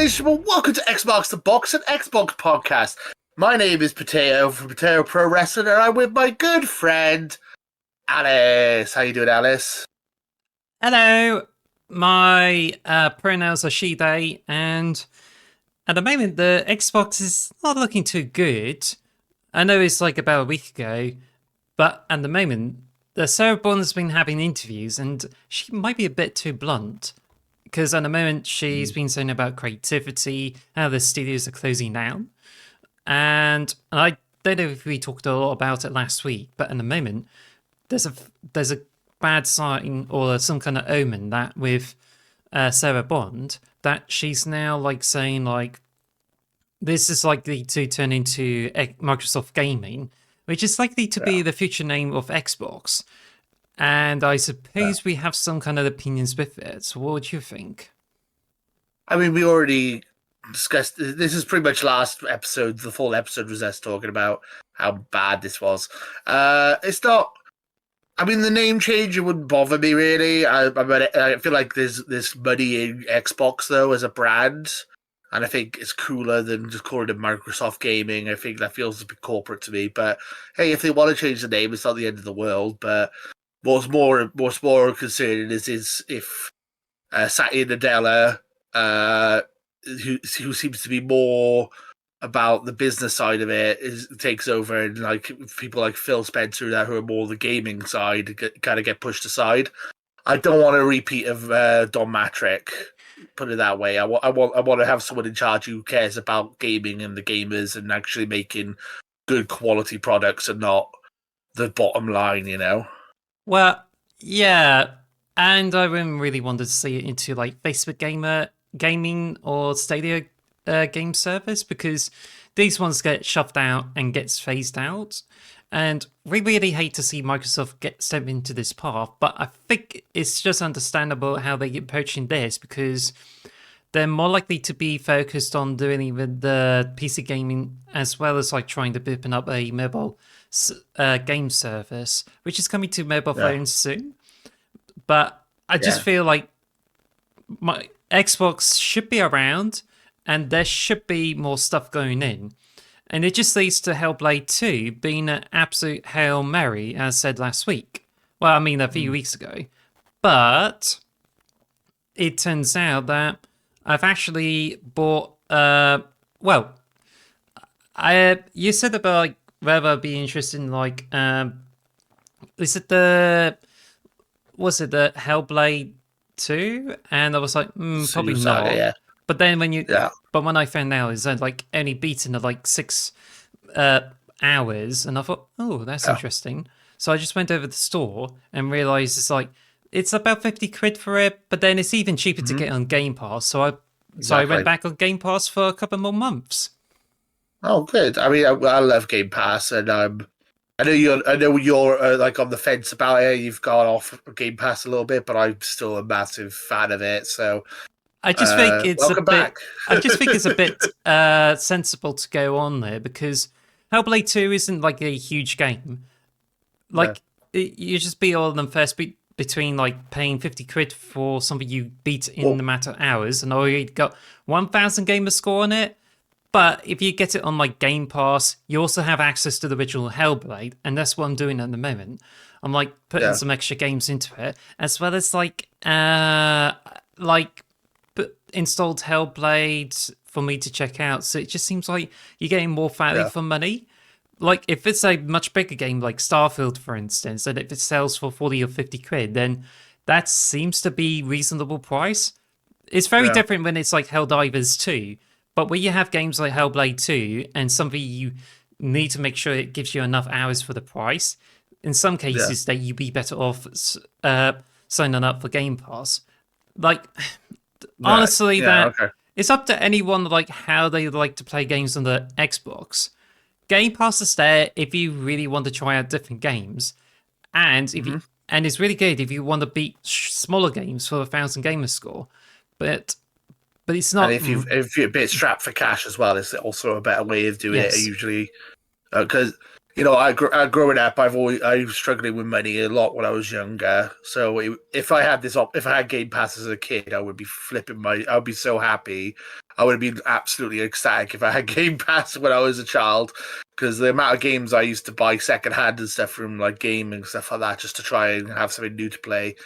ladies and gentlemen, welcome to Xbox the Box, an Xbox podcast. My name is Potato from Potato Pro Wrestling, and I'm with my good friend, Alice. How you doing, Alice? Hello. My pronouns are she, they, and at the moment the Xbox is not looking too good. I know it's like about a week ago, but at the moment, the Sarah Bond's been having interviews, and she might be a bit too blunt. Because at the moment, she's been saying about creativity, how the studios are closing down. And I don't know if we talked a lot about it last week, but at the moment, there's a bad sign or some kind of omen that with Sarah Bond, that she's now like saying like, this is likely to turn into Microsoft Gaming, which is likely to be the future name of Xbox. And I suppose we have some kind of opinions with it. So what would you think? I mean, we already discussed, this is pretty much last episode, the full episode was us talking about how bad this was. It's not, I mean, the name change, it wouldn't bother me really. I feel like there's money in Xbox though as a brand. And I think it's cooler than just calling it Microsoft Gaming. I think that feels a bit corporate to me. But hey, if they want to change the name, it's not the end of the world. But what's more concerning is if Satya Nadella, who seems to be more about the business side of it, takes over, and like people like Phil Spencer that who are more the gaming side kind of get pushed aside. I don't want a repeat of Don Matrick. Put it that way. I want to have someone in charge who cares about gaming and the gamers and actually making good quality products and not the bottom line, you know? Well, yeah, and I wouldn't really want to see it into like Facebook gaming or Stadia game service, because these ones get shoved out and gets phased out. And we really hate to see Microsoft step into this path, but I think it's just understandable how they're approaching this, because they're more likely to be focused on doing even the PC gaming as well as like trying to open up a mobile game service, which is coming to mobile phones soon. But I just feel like my Xbox should be around, and there should be more stuff going in. And it just leads to Hellblade 2 being an absolute Hail Mary, as said last week. Well, I mean, a few weeks ago. But it turns out that I've actually bought... you said about like whether I'd be interested in like... was it the Hellblade 2? And I was like, probably Saga, not. yeah. But then when I found out is that like only beaten at like 6 hours, and I thought, oh, that's interesting. So I just went over to the store and realized it's about 50 quid for it, but then it's even cheaper to get on Game Pass. So I went back on Game Pass for a couple more months. Oh, good. I mean, I love Game Pass, and I know you're like on the fence about it. You've gone off Game Pass a little bit, but I'm still a massive fan of it. So I just think it's welcome back. I just think it's a bit sensible to go on there, because Hellblade 2 isn't like a huge game. Like you just beat all of them first, between like paying 50 quid for something you beat in a matter of hours, and already got 1,000 gamer score on it. But if you get it on like Game Pass, you also have access to the original Hellblade, and that's what I'm doing at the moment. I'm like putting some extra games into it, as well as installed Hellblade for me to check out. So it just seems like you're getting more value for money. Like if it's a much bigger game like Starfield, for instance, and if it sells for 40 or 50 quid, then that seems to be reasonable price. It's very different when it's like Helldivers 2. But when you have games like Hellblade 2 and something you need to make sure it gives you enough hours for the price, in some cases that you'd be better off signing up for Game Pass. Like, honestly, it's up to anyone like how they like to play games on the Xbox. Game Pass is there if you really want to try out different games, and if you, and it's really good if you want to beat smaller games for 1,000 gamer score. But it's not. And if you're a bit strapped for cash as well, it's also a better way of doing it. Usually, because Growing up, I was struggling with money a lot when I was younger. So if I had if I had Game Pass as a kid, I would be I would be so happy. I would have been absolutely ecstatic if I had Game Pass when I was a child, because the amount of games I used to buy secondhand and stuff from like gaming and stuff like that, just to try and have something new to play.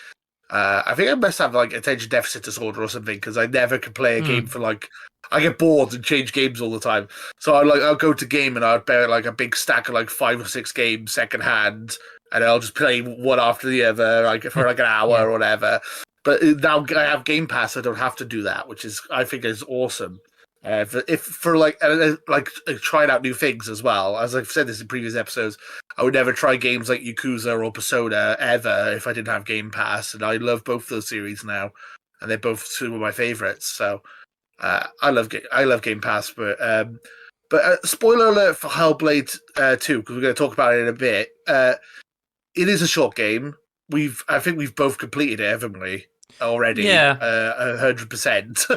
I think I must have like attention deficit disorder or something, because I never could play a game for like. I get bored and change games all the time. So I'll go to game and I'll bear like a big stack of like 5 or 6 games second hand, and I'll just play one after the other like for like an hour Yeah. or whatever. But now I have Game Pass, I don't have to do that, which is I think is awesome. If for trying out new things as well, as I've said this in previous episodes, I would never try games like Yakuza or Persona ever if I didn't have Game Pass, and I love both those series now, and they're both two of my favorites. So I love Game Pass, but spoiler alert for Hellblade 2, because we're going to talk about it in a bit. It is a short game. I think we've both completed it, haven't we? Already, Yeah. 100%.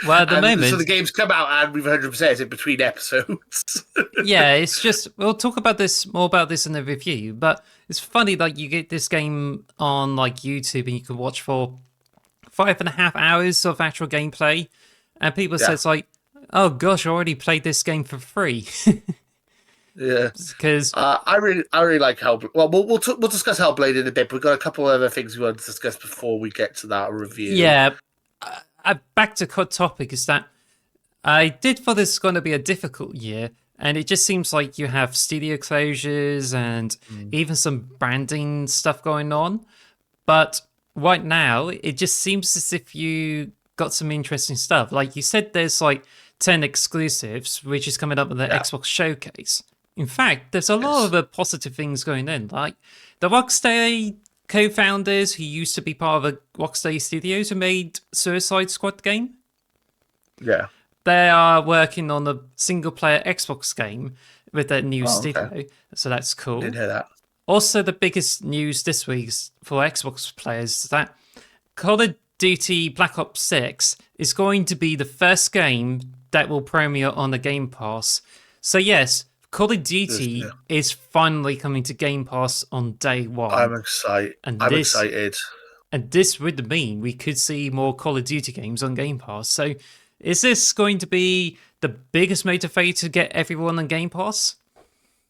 Well, at the And so the moment, game's come out, and we've 100% it between episodes. yeah, it's just we'll talk about this more about this in the review. But it's funny, like you get this game on like YouTube, and you can watch for 5.5 hours of actual gameplay, and people say Yeah, it's like, oh gosh, I already played this game for free yeah. because I really like Hellblade. Well, we'll discuss Hellblade in a bit. But we've got a couple of other things we want to discuss before we get to that review. yeah. Back to cut topic is that I did thought this was going to be a difficult year, and it just seems like you have studio closures and even some branding stuff going on. But right now, it just seems as if you got some interesting stuff. Like you said, there's like 10 exclusives, which is coming up with the Yeah. Xbox Showcase. In fact, there's a lot Yes. of positive things going in. Like the Rocksteady co-founders who used to be part of the Rocksteady Studios who made Suicide Squad game. Yeah. They are working on a single-player Xbox game with their new Oh, okay. studio, so that's Didn't cool. hear that. Also, the biggest news this week for Xbox players is that Call of Duty Black Ops 6 is going to be the first game that will premiere on the Game Pass. So yes, Call of Yeah. Duty is finally coming to Game Pass on day one, I'm excited. and I'm this excited. and this would mean we could see more Call of Duty games on Game Pass. So is this going to be the biggest motivator to get everyone on Game Pass?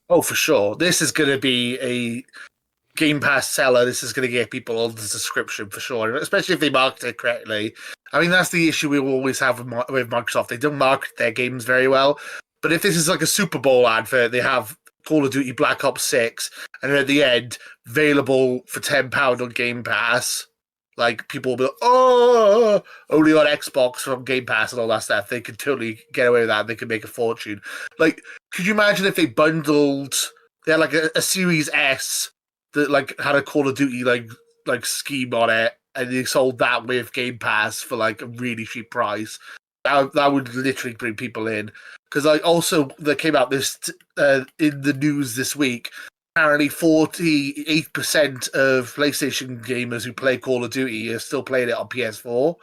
Oh, for sure. This is going to be a Game Pass seller. This is going to get people on the subscription for sure, especially if they market it correctly. I mean, that's the issue we will always have with Microsoft. They don't market their games very well. But if this is like a Super Bowl advert, they have Call of Duty Black Ops 6, and then at the end, available for £10 on Game Pass. Like, people will be like, oh, only on Xbox from Game Pass and all that stuff. They could totally get away with that. They could make a fortune. Like, could you imagine if they bundled, they had like a Series S that like had a Call of Duty like scheme on it, and they sold that with Game Pass for like a really cheap price? That would literally bring people in. Because like also that came out this in the news this week. Apparently, 48% of PlayStation gamers who play Call of Duty are still playing it on PS4.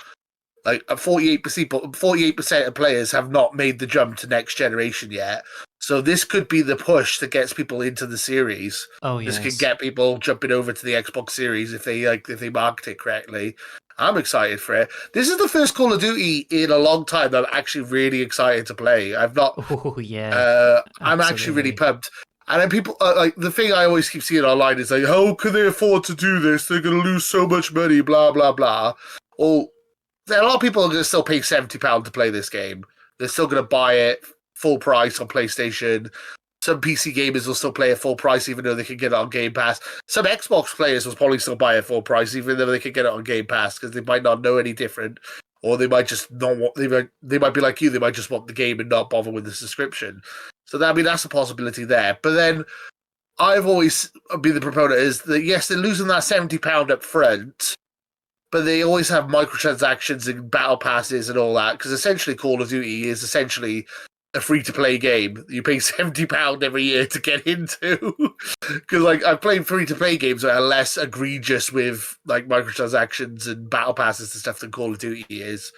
Like 48% of players have not made the jump to next generation yet. So this could be the push that gets people into the series. Oh This could yes. get people jumping over to the Xbox Series if they market it correctly. I'm excited for it. This is the first Call of Duty in a long time that I'm actually really excited to play. I've not. Oh yeah, I'm actually really absolutely. pumped. And then people like the thing I always keep seeing online is like, how can they afford to do this? They're going to lose so much money. Blah blah blah. Well, a lot of people are going to still pay £70 to play this game. They're still going to buy it full price on PlayStation. Some PC gamers will still play it full price, even though they can get it on Game Pass. Some Xbox players will probably still buy it full price, even though they can get it on Game Pass, because they might not know any different, or they might just not want. They might be like you. They might just want the game and not bother with the subscription. So that's a possibility there. But then I've always been the proponent is that yes, they're losing that £70 up front, but they always have microtransactions and battle passes and all that, because essentially Call of Duty is essentially a free-to-play game. You pay £70 every year to get into. Because like I've played free-to-play games that are less egregious with like microtransactions and battle passes and stuff than Call of Duty is.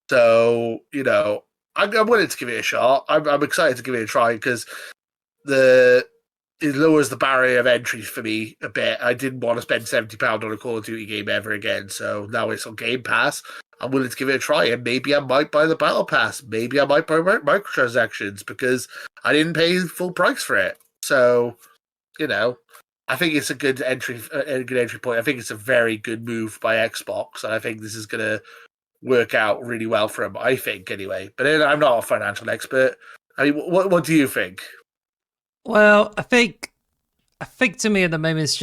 So, I'm willing to give it a shot. I'm excited to give it a try, because the it lowers the barrier of entry for me a bit. I didn't want to spend £70 on a Call of Duty game ever again, so now it's on Game Pass. I'm willing to give it a try, and maybe I might buy the Battle Pass. Maybe I might buy microtransactions because I didn't pay full price for it. So, I think it's a good entry point. I think it's a very good move by Xbox, and I think this is going to work out really well for them. I think, anyway. But I'm not a financial expert. I mean, what do you think? Well, I think to me at the moment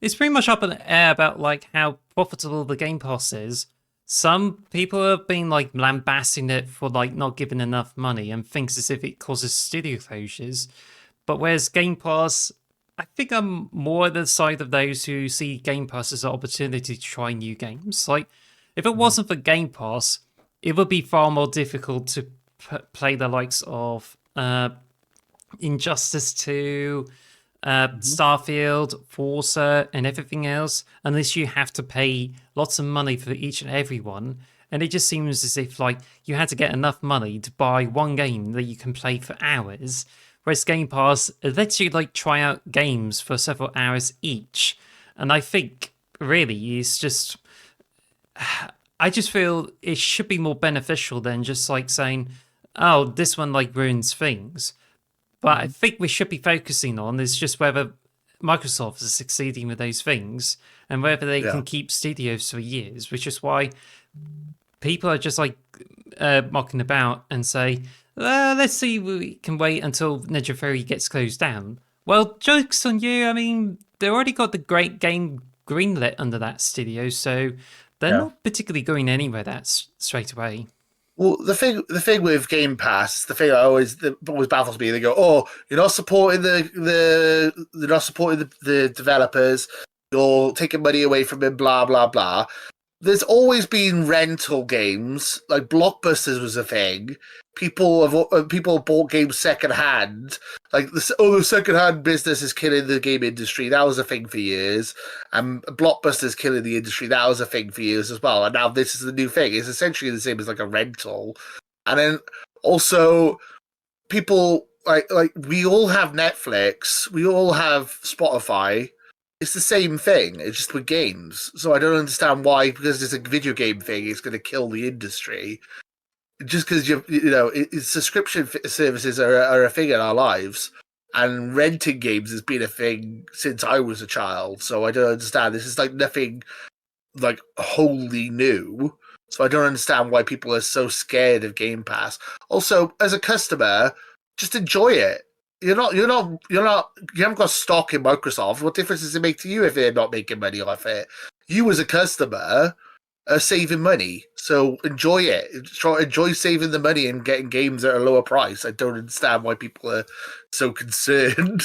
it's pretty much up in the air about like how profitable the Game Pass is. Some people have been like lambasting it for like not giving enough money and thinks as if it causes studio closures. But whereas Game Pass, I think I'm more the side of those who see Game Pass as an opportunity to try new games. Like, if it wasn't for Game Pass, it would be far more difficult to play the likes of Injustice 2, Starfield, Forza, and everything else, unless you have to pay lots of money for each and every one. And it just seems as if like you had to get enough money to buy one game that you can play for hours. Whereas Game Pass, it lets you like try out games for several hours each. And I think really it's just, I just feel it should be more beneficial than just like saying, oh, this one like ruins things. But I think we should be focusing on is just whether Microsoft is succeeding with those things and whether they can keep studios for years, which is why people are just like mocking about and say, let's see, we can wait until Ninja Theory gets closed down. Well, joke's on you. I mean, they already got the great game greenlit under that studio, so they're not particularly going anywhere straight away. Well, the thing with Game Pass, the thing that always baffles me. They go, "Oh, you're not supporting the developers. You're taking money away from them." Blah blah blah. There's always been rental games, like Blockbusters was a thing. People bought games secondhand. Like the secondhand business is killing the game industry. That was a thing for years. And Blockbusters killing the industry. That was a thing for years as well. And now this is the new thing. It's essentially the same as like a rental. And then also people like we all have Netflix. We all have Spotify. It's the same thing. It's just with games. So I don't understand why, because it's a video game thing, it's going to kill the industry. Just because subscription services are a thing in our lives, and renting games has been a thing since I was a child. So I don't understand. This is like nothing like wholly new. So I don't understand why people are so scared of Game Pass. Also, as a customer, just enjoy it. You haven't got stock in Microsoft. What difference does it make to you if they're not making money off it? You as a customer are saving money, so enjoy it. Enjoy saving the money and getting games at a lower price. I don't understand why people are so concerned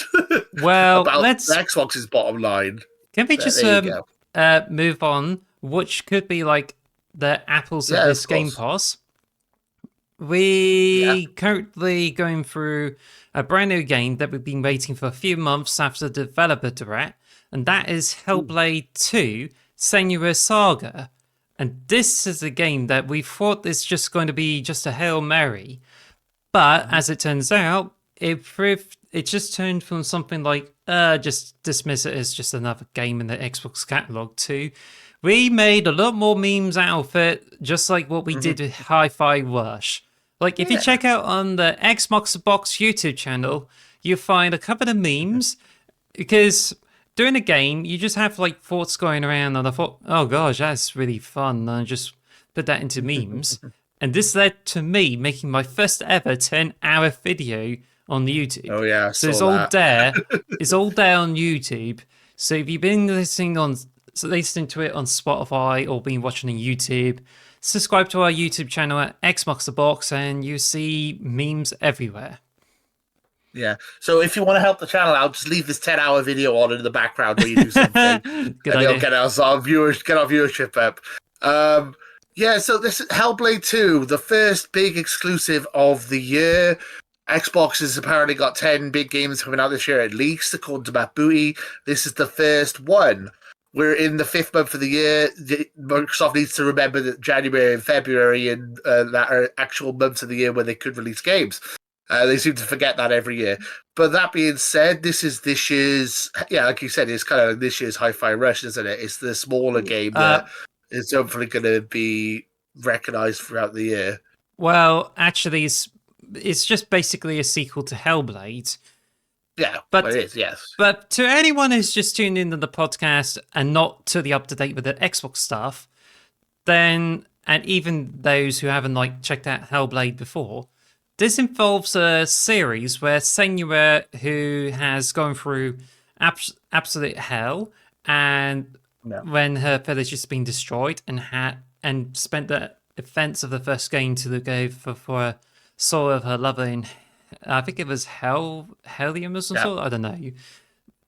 Well, about let's Xbox's bottom line. Can we just move on? Which could be like the apples of this Game Pass. We currently going through a brand new game that we've been waiting for a few months after the developer direct, and that is Hellblade 2, Senua Saga. And this is a game that we thought is just going to be just a Hail Mary, but as it turns out, it just turned from something like just dismiss it as just another game in the Xbox catalog to we made a lot more memes out of it, just like what we did with Hi-Fi Rush. Like, if you check out on the Xbox Box YouTube channel, you'll find a couple of memes, because during the game, you just have, like, thoughts going around, and I thought, oh gosh, that's really fun, and I just put that into memes. And this led to me making my first ever 10-hour video on YouTube. Oh, yeah, so it's all there. It's all there on YouTube. So if you've been listening to it on Spotify or been watching on YouTube, subscribe to our YouTube channel at Xbox the Box and you see memes everywhere. Yeah. So if you want to help the channel out, just leave this 10-hour video on in the background where you do something. Good idea. It'll get our viewership up. So this is Hellblade 2, the first big exclusive of the year. Xbox has apparently got 10 big games coming out this year at least, according to Matt Booty. This is the first one. We're in the 5th month of the year. Microsoft needs to remember that January and February and that are actual months of the year where they could release games. They seem to forget that every year. But that being said, this is this year's, yeah, like you said, it's kind of like this year's Hi-Fi Rush, isn't it? It's the smaller game that Uh, is hopefully going to be recognized throughout the year. well, actually, it's just basically a sequel to Hellblade. Yeah, well, But it is, yes. but to anyone who's just tuned into the podcast and not totally up to date with the Xbox stuff, then and even those who haven't like checked out Hellblade before, this involves a series where Senua, who has gone through absolute hell, and Yeah. when her village has been destroyed and spent the events of the first game to go for a soul of her lover in, I think it was Hellium or some Yeah. sort. I don't know.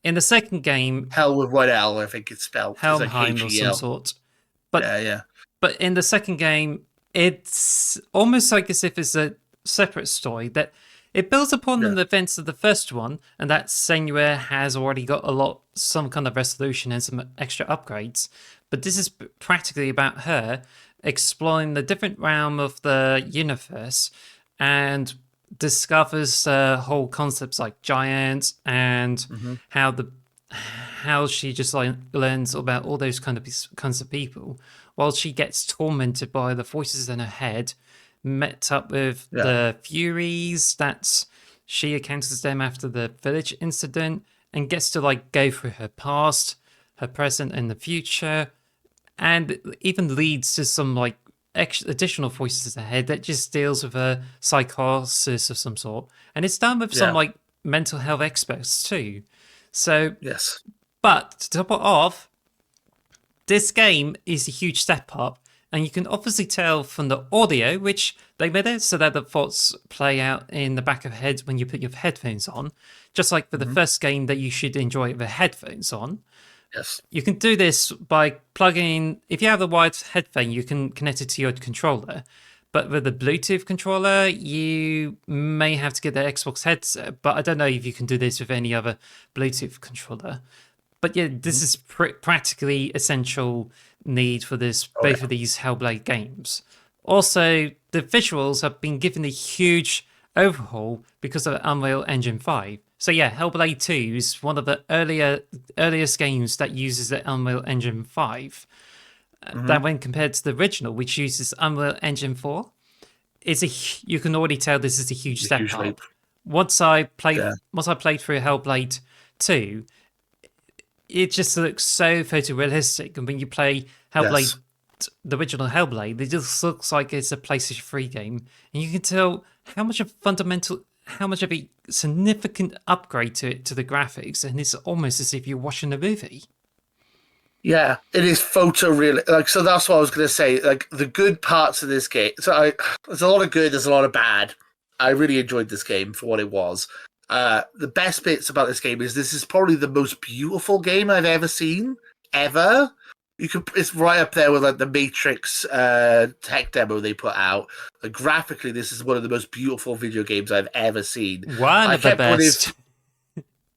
In the second game, Hell with one L, I think it's spelled. It's like Helmheim or some H-E-L. sort. But Yeah. but in the second game, it's almost like as if it's a separate story that it builds upon Yeah. the events of the first one, and that Senua has already got some kind of resolution and some extra upgrades. But this is practically about her exploring the different realm of the universe and discovers whole concepts like giants and Mm-hmm. how she just like learns about all those kinds of people while she gets tormented by the voices in her head, met up with Yeah. the Furies. That's she encounters them after the village incident and gets to like go through her past, her present, and the future, and it even leads to some like additional voices in her head that just deals with a psychosis of some sort, and it's done with some Yeah. like mental health experts too. So, Yes. but to top it off, this game is a huge step up, and you can obviously tell from the audio, which they made it so that the thoughts play out in the back of your head when you put your headphones on, just like for the Mhm. first game that you should enjoy with headphones on. Yes. You can do this by plugging, if you have a wired headphone, you can connect it to your controller. But with the Bluetooth controller, you may have to get the Xbox headset. But I don't know if you can do this with any other Bluetooth controller. But yeah, this is practically essential need for this Oh, both yeah. of these Hellblade games. Also, the visuals have been given a huge overhaul because of Unreal Engine 5. So yeah, Hellblade 2 is one of the earliest games that uses the Unreal Engine 5. That when compared to the original, which uses Unreal Engine 4, you can already tell this is a huge A step huge up. leap. Once I played Yeah. through Hellblade 2, it just looks so photorealistic. And when you play Hellblade, Yes. the original Hellblade, it just looks like it's a PlayStation 3 game. And you can tell how much of a significant upgrade to the graphics. And it's almost as if you're watching a movie. Yeah, it is photoreal. Like, so that's what I was going to say. Like, the good parts of this game. There's a lot of good, there's a lot of bad. I really enjoyed this game for what it was. The best bits about this game is this is probably the most beautiful game I've ever seen, ever. It's right up there with like the Matrix tech demo they put out. Like, graphically, this is one of the most beautiful video games I've ever seen. One of the best.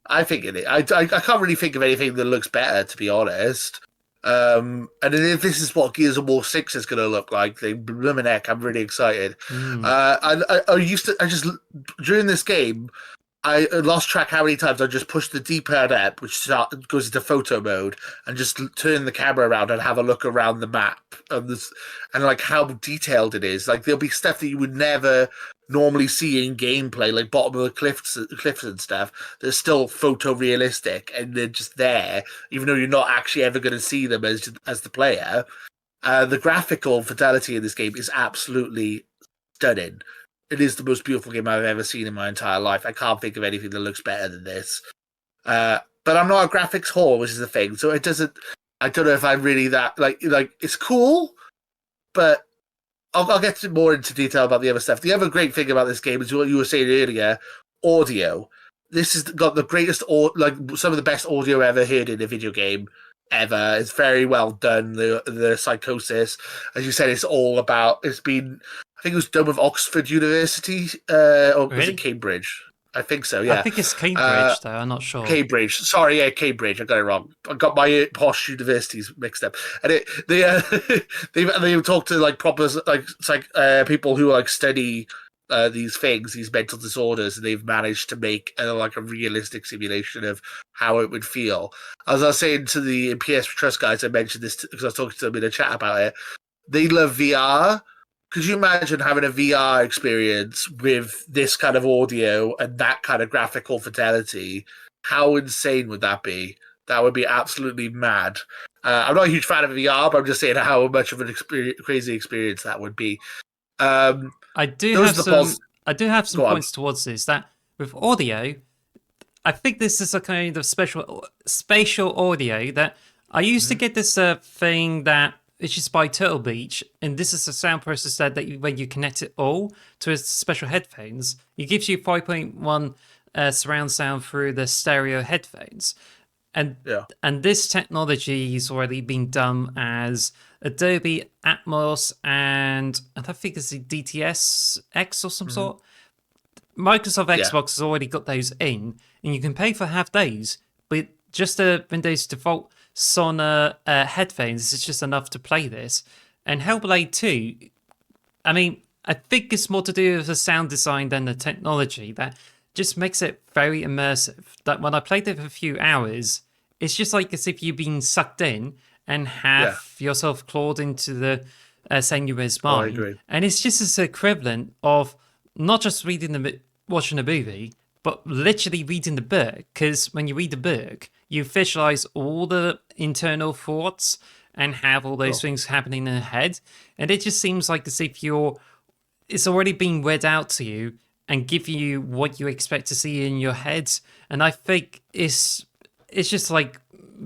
I think it is. I can't really think of anything that looks better, to be honest. And then if this is what Gears of War 6 is going to look like, then blooming heck, I'm really excited. During this game, I lost track how many times I just pushed the D-pad up, which goes into photo mode, and just turn the camera around and have a look around the map and like how detailed it is. Like, there'll be stuff that you would never normally see in gameplay, like bottom of the cliffs and stuff. They're still photorealistic and they're just there, even though you're not actually ever going to see them as the player. The graphical fidelity in this game is absolutely stunning. It is the most beautiful game I've ever seen in my entire life. I can't think of anything that looks better than this. But I'm not a graphics whore, which is the thing. So it doesn't. I don't know if I'm really that like. It's cool, but I'll get more into detail about the other stuff. The other great thing about this game is what you were saying earlier: audio. This has got the greatest, some of the best audio ever heard in a video game ever. It's very well done. The psychosis, as you said, it's all about. It's been. I think it was done with Oxford University, or was Really? it Cambridge? I think so. Yeah, I think it's Cambridge, though. I'm not sure. Cambridge. Sorry, yeah, Cambridge. I got it wrong. I got my posh universities mixed up. And they talk to like proper people who like study these things, these mental disorders, and they've managed to make like a realistic simulation of how it would feel. As I was saying to the PS Trust guys, I mentioned this because I was talking to them in a chat about it. They love VR. Could you imagine having a VR experience with this kind of audio and that kind of graphical fidelity? How insane would that be? That would be absolutely mad. I'm not a huge fan of VR, but I'm just saying how much of an crazy experience that would be. I do Those have are the some. I do have some Go on. points towards this. That with audio, I think this is a kind of special spatial audio that I used to get this thing that it's just by Turtle Beach, and this is a sound processor that when you connect it all to a special headphones, it gives you 5.1 surround sound through the stereo headphones. And Yeah. and this technology is already being done as Adobe Atmos and I think it's the DTS X or some sort. Microsoft Yeah. Xbox has already got those in, and you can pay for half those, but just the Windows default Sonar headphones is just enough to play this. And Hellblade 2, I mean, I think it's more to do with the sound design than the technology that just makes it very immersive. That when I played it for a few hours, it's just like as if you've been sucked in and have yourself clawed into the Senua's Oh, I mind. agree. And it's just this equivalent of not just watching a movie, but literally reading the book. Because when you read the book, you visualize all the internal thoughts and have all those things happening in the head. And it just seems like as if it's already been read out to you and give you what you expect to see in your head. And I think it's just like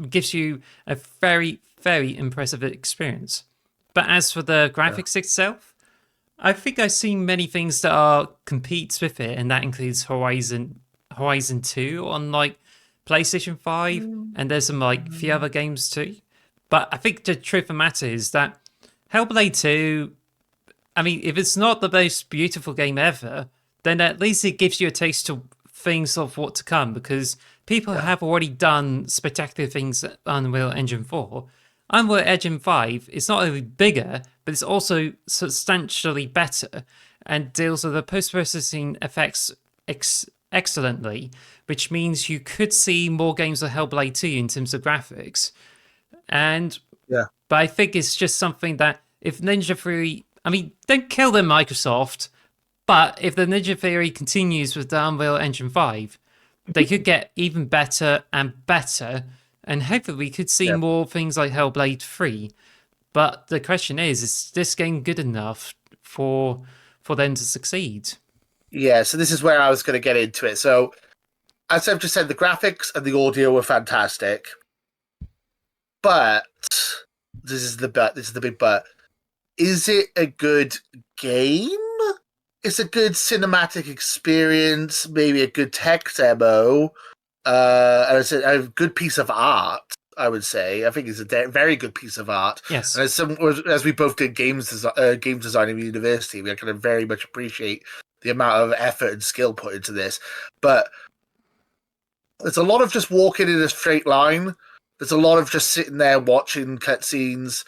gives you a very, very impressive experience. But as for the graphics itself, I think I've seen many things that are competes with it, and that includes Horizon 2 on like PlayStation 5, and there's some like few other games too. But I think the truth of the matter is that Hellblade 2, I mean, if it's not the most beautiful game ever, then at least it gives you a taste of things of what to come, because people have already done spectacular things at Unreal Engine 4. Unreal Engine 5 is not only bigger, but it's also substantially better and deals with the post-processing effects excellently, which means you could see more games of Hellblade 2 in terms of graphics. And but I think it's just something that if Ninja Theory, I mean, don't kill them, Microsoft, but if the Ninja Theory continues with the Unreal Engine 5, they could get even better and better, and hopefully we could see more things like Hellblade 3. But the question is this game good enough for them to succeed? Yeah, so this is where I was going to get into it. So, as I've just said, the graphics and the audio were fantastic. But this is the big but. Is it a good game? It's a good cinematic experience, maybe a good tech demo, and it's a good piece of art, I would say. I think it's a very good piece of art. Yes. And as we both did game design in university, we kind of very much appreciate the amount of effort and skill put into this. But there's a lot of just walking in a straight line. There's a lot of just sitting there watching cutscenes,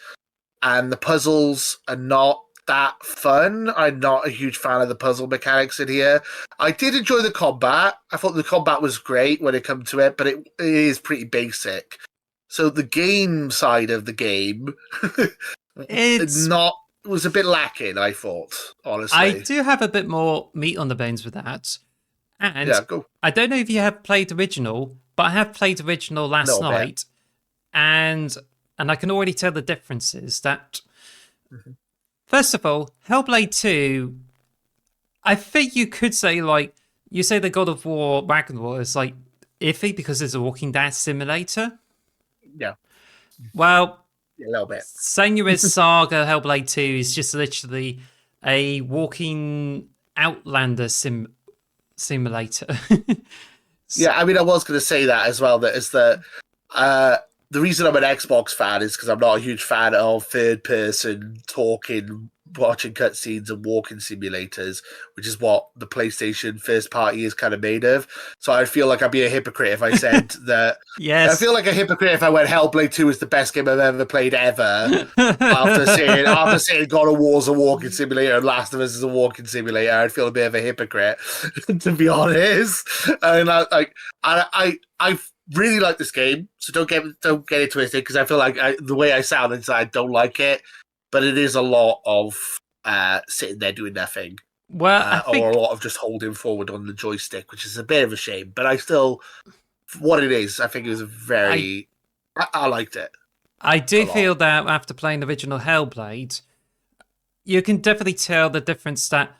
and the puzzles are not that fun. I'm not a huge fan of the puzzle mechanics in here. I did enjoy the combat. I thought the combat was great when it come to it, but it is pretty basic. So the game side of the game was a bit lacking, I thought, honestly. I do have a bit more meat on the bones with that. And go. I don't know if you have played original, but I have played original last night, and I can already tell the differences. That first of all, Hellblade 2, I think you could say like you say the God of War Ragnarok is like iffy because it's a Walking Dead simulator. Yeah. Well, a little bit. Senua's Saga Hellblade 2 is just literally a walking Outlander simulator. Yeah, I mean, I was going to say that as well. That is the reason I'm an Xbox fan is because I'm not a huge fan of third-person talking watching cutscenes and walking simulators, which is what the PlayStation first party is kind of made of. So I feel like I'd be a hypocrite if I said that. I Yes. feel like a hypocrite if I went Hellblade 2 is the best game I've ever played ever. After saying God of War's a walking simulator and Last of Us is a walking simulator, I'd feel a bit of a hypocrite, to be honest. And I really like this game, so don't get it twisted, because I feel like the way I sound inside, I don't like it. But it is a lot of sitting there doing nothing, Well, I or think a lot of just holding forward on the joystick, which is a bit of a shame. But I still, for what it is, I think it was I liked it. I do a lot. feel that after playing the original Hellblade, you can definitely tell the difference that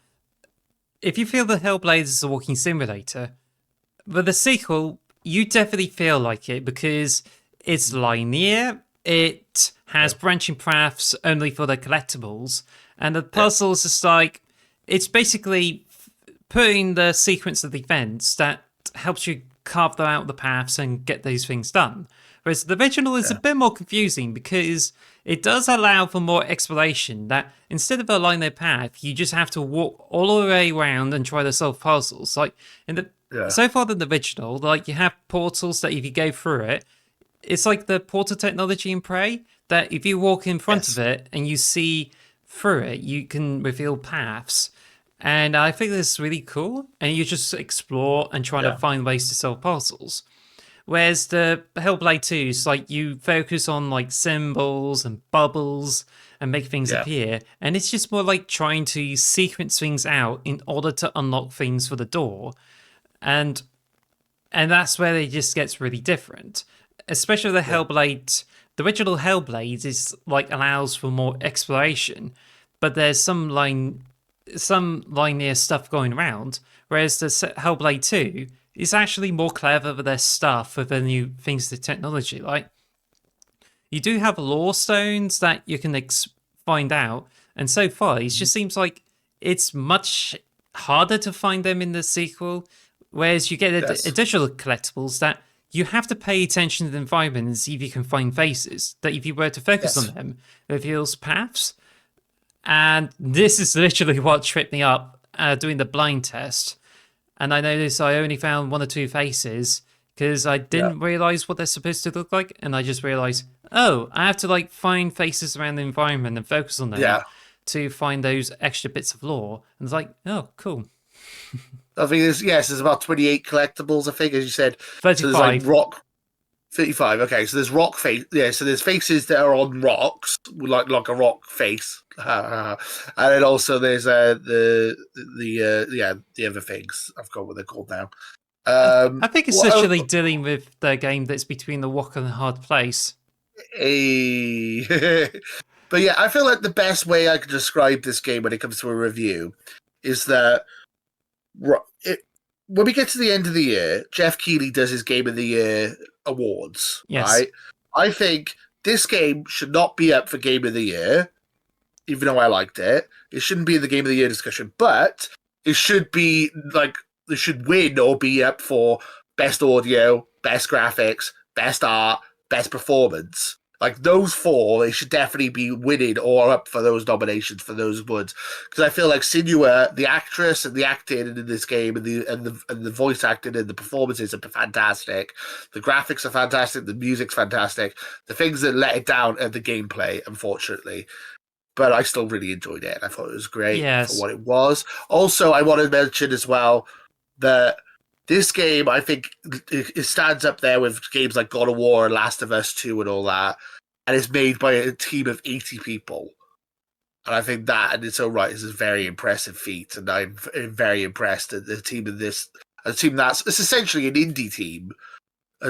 if you feel the Hellblade is a walking simulator, but the sequel, you definitely feel like it because it's linear, it has branching paths only for the collectibles, and the puzzles is like, it's basically putting the sequence of events that helps you carve them out the paths and get those things done. Whereas the original is a bit more confusing because it does allow for more exploration, that instead of a linear path, you just have to walk all the way around and try to solve puzzles. Like in the so far in the original, like you have portals that if you go through it, it's like the portal technology in Prey, that if you walk in front of it and you see through it, you can reveal paths. And I think this is really cool. And you just explore and try to find ways to solve puzzles. Whereas the Hellblade 2 is like you focus on like symbols and bubbles and make things appear. And it's just more like trying to sequence things out in order to unlock things for the door. And that's where it just gets really different. Especially the Hellblade, the original Hellblade is like allows for more exploration, but there's some linear stuff going around. Whereas the Hellblade 2 is actually more clever with their stuff, with the new things to technology. Like you do have lore stones that you can find out, and so far it just seems like it's much harder to find them in the sequel. Whereas you get additional collectibles that you have to pay attention to the environment and see if you can find faces. That if you were to focus on them, it reveals paths. And this is literally what tripped me up doing the blind test. And I noticed I only found 1 or 2 faces because I didn't realize what they're supposed to look like. And I just realized, oh, I have to like find faces around the environment and focus on them to find those extra bits of lore. And it's like, oh, cool. I think there's about 28 collectibles, I think, as you said. 35. So there's like rock 35. Okay, so there's rock face. Yeah, so there's faces that are on rocks, like a rock face, and then also there's the other things. I've got what they're called now. I think it's literally dealing with the game that's between the rock and the hard place. But yeah, I feel like the best way I could describe this game when it comes to a review is that when we get to the end of the year, Jeff Keighley does his Game of the Year awards, right? I think this game should not be up for Game of the Year, even though I liked it. It shouldn't be in the Game of the Year discussion, but it should be like, it should win or be up for best audio, best graphics, best art, best performance. Like those 4, they should definitely be winning or up for those nominations for those awards. Because I feel like Senua, the actress and the acting in this game, and the voice acting and the performances are fantastic. The graphics are fantastic. The music's fantastic. The things that let it down are the gameplay, unfortunately. But I still really enjoyed it. I thought it was great for what it was. Also, I want to mention as well that this game, I think, it stands up there with games like God of War and Last of Us 2 and all that. And it's made by a team of 80 people. And I think that, and it's all right, is a very impressive feat. And I'm very impressed at the team of this. A team it's essentially an indie team,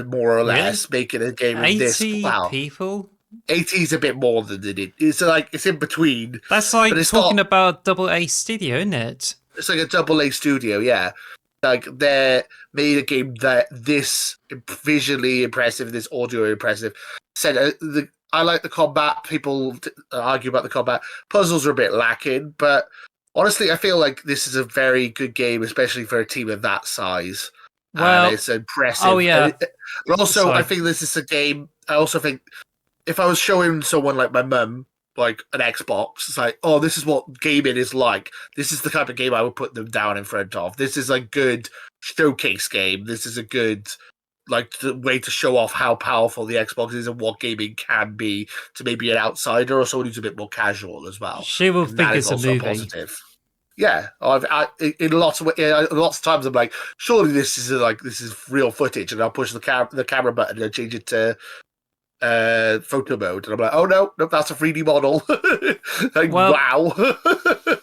more or less, making a game of this. 80 people? 80 is a bit more than it. It's like, it's in between. That's like talking about AA studio, isn't it? It's like a AA studio, yeah. Like they made a game that this visually impressive, this audio impressive. Said I like the combat. People argue about the combat. Puzzles are a bit lacking, but honestly, I feel like this is a very good game, especially for a team of that size. Well, and it's impressive. Oh yeah. But also, I think this is a game. I also think if I was showing someone like my mum like an Xbox. It's like, oh, this is what gaming is like. This is the type of game I would put them down in front of. This is a good showcase game. This is a good like the way to show off how powerful the Xbox is and what gaming can be to maybe an outsider or someone who's a bit more casual as well. She will And think that is it's a also movie. positive. Yeah, in lots of times I'm like, surely this is real footage, and I'll push the camera button and change it to photo mode, and I'm like, oh no, that's a 3D model. Like, Well, wow.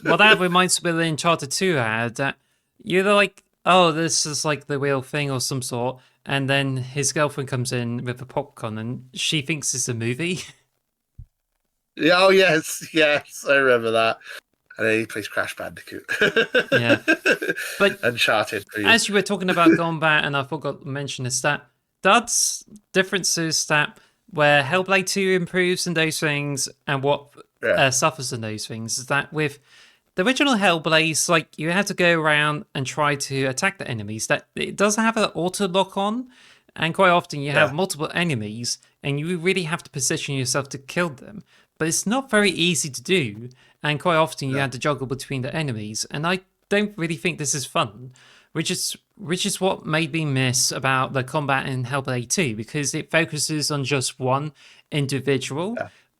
well, that reminds me of the Uncharted 2 ad. You're like, oh, this is like the real thing or some sort, and then his girlfriend comes in with the popcorn, and she thinks it's a movie. Yeah, oh yes, I remember that. And then he plays Crash Bandicoot. Yeah. But Uncharted. as you were talking about combat, and I forgot to mention this, that's differences that where Hellblade 2 improves in those things and what suffers in those things is that with the original Hellblades, like you have to go around and try to attack the enemies. That it does have an auto lock on, and quite often you have multiple enemies, and you really have to position yourself to kill them. But it's not very easy to do, and quite often you have to juggle between the enemies. And I don't really think this is fun, which is what made me miss about the combat in Hellblade 2, because it focuses on just one individual,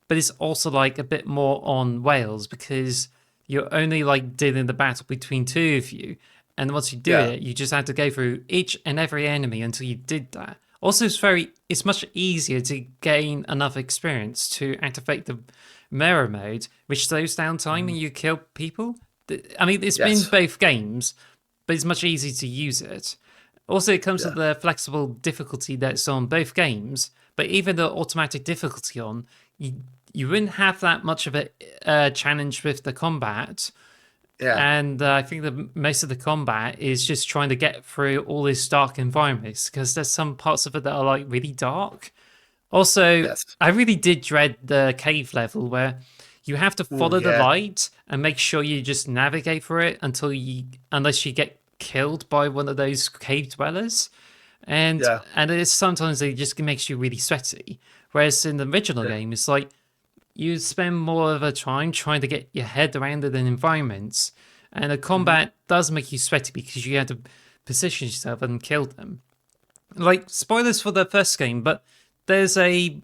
but it's also like a bit more on Wales because you're only like dealing the battle between two of you, and once you do it, you just have to go through each and every enemy until you did that. Also, it's much easier to gain enough experience to activate the mirror mode, which slows down time when you kill people. I mean, it's been both games, but it's much easier to use it. Also, it comes with the flexible difficulty that's on both games, but even the automatic difficulty on, you wouldn't have that much of a challenge with the combat. Yeah. And I think that most of the combat is just trying to get through all these dark environments, because there's some parts of it that are like really dark. Also, I really did dread the cave level where you have to follow the light and make sure you just navigate through it unless you get killed by one of those cave dwellers. And sometimes it just makes you really sweaty. Whereas in the original game, it's like you spend more of a time trying to get your head around the environments. And the combat does make you sweaty because you have to position yourself and kill them. Like, spoilers for the first game, but there's a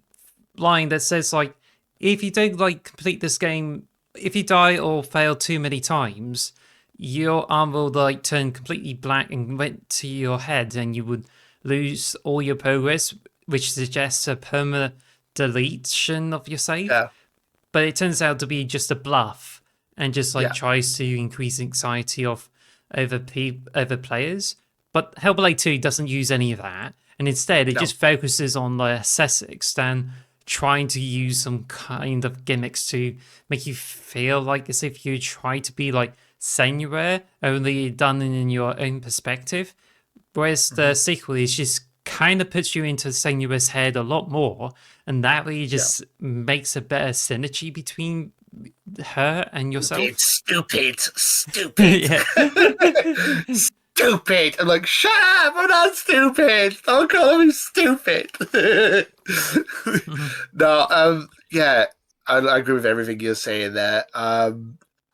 line that says, like, if you don't, like, complete this game, if you die or fail too many times, your arm will, like, turn completely black and went to your head, and you would lose all your progress, which suggests a permanent deletion of your save. Yeah. But it turns out to be just a bluff, and just like tries to increase anxiety of over players. But Hellblade 2 doesn't use any of that, and instead it just focuses on the aesthetics and trying to use some kind of gimmicks to make you feel like as if you try to be like Senua, only done in your own perspective. Whereas the sequel is just kind of puts you into Senua's head a lot more, and that really just makes a better synergy between her and yourself. Stupid. Stupid. I'm like, shut up! I'm not stupid. Don't call me stupid. No, I agree with everything you're saying there.